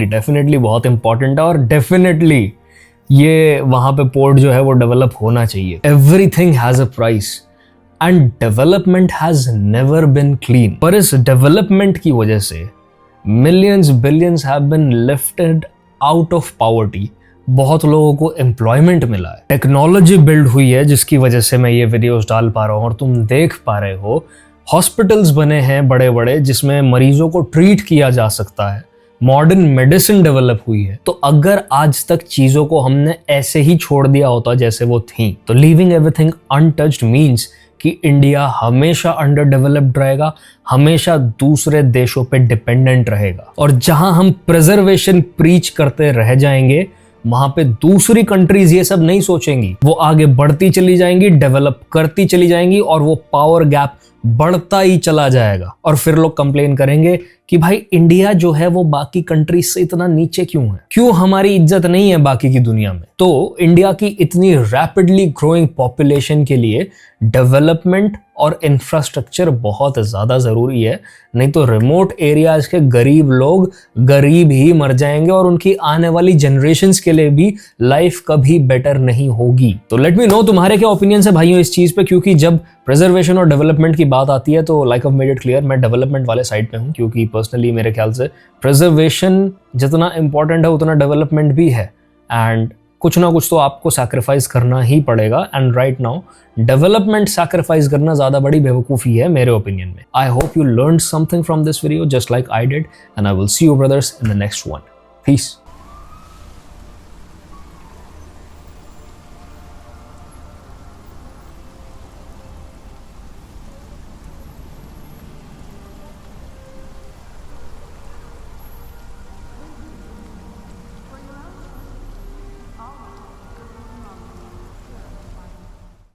डेफिनेटली बहुत इंपॉर्टेंट है और डेफिनेटली ये वहां पे पोर्ट जो है वो डेवलप होना चाहिए। Everything has a price and development has never been clean. पर इस डेवलपमेंट की वजह से millions billions have been lifted out of poverty. बहुत लोगों को एम्प्लॉयमेंट मिला है, टेक्नोलॉजी बिल्ड हुई है जिसकी वजह से मैं ये वीडियोस डाल पा रहा हूँ और तुम देख पा रहे हो। हॉस्पिटल्स बने हैं बड़े बड़े जिसमें मरीजों को ट्रीट किया जा सकता है, मॉडर्न मेडिसिन डेवलप हुई है। तो अगर आज तक चीजों को हमने ऐसे ही छोड़ दिया होता जैसे वो थी, तो लीविंग एवरीथिंग अनटच्ड मीन्स कि इंडिया हमेशा अंडर डेवलप्ड रहेगा, हमेशा दूसरे देशों पे डिपेंडेंट रहेगा। और जहां हम प्रिजर्वेशन प्रीच करते रह जाएंगे वहां पे दूसरी कंट्रीज ये सब नहीं सोचेंगी, वो आगे बढ़ती चली जाएंगी, डेवलप करती चली जाएंगी और वो पावर गैप बढ़ता ही चला जाएगा। और फिर लोग कंप्लेन करेंगे कि भाई इंडिया जो है वो बाकी कंट्रीज से इतना नीचे क्यों है, क्यों हमारी इज्जत नहीं है बाकी की दुनिया में। तो इंडिया की इतनी रैपिडली ग्रोइंग पॉपुलेशन के लिए डेवलपमेंट और इंफ्रास्ट्रक्चर बहुत ज्यादा जरूरी है, नहीं तो रिमोट एरियाज के गरीब लोग गरीब ही मर जाएंगे और उनकी आने वाली जनरेशन्स के लिए भी लाइफ कभी बेटर नहीं होगी। तो लेट मी नो तुम्हारे क्या ओपिनियंस है भाइयों इस चीज पे, क्योंकि जब प्रिजर्वेशन और डेवलपमेंट की बात आती है तो like I made it clear, मैं डेवलपमेंट वाले साइड पे हूँ, क्योंकि पर्सनली मेरे ख्याल से प्रिजर्वेशन जितना इंपॉर्टेंट है उतना डेवलपमेंट भी है एंड कुछ ना कुछ तो आपको सैक्रिफाइस करना ही पड़ेगा। And right now development sacrifice करना ज्यादा बड़ी बेवकूफी है मेरे ओपिनियन में। I hope you learn something from this video just like I did and I will see you brothers in the next one. Piece.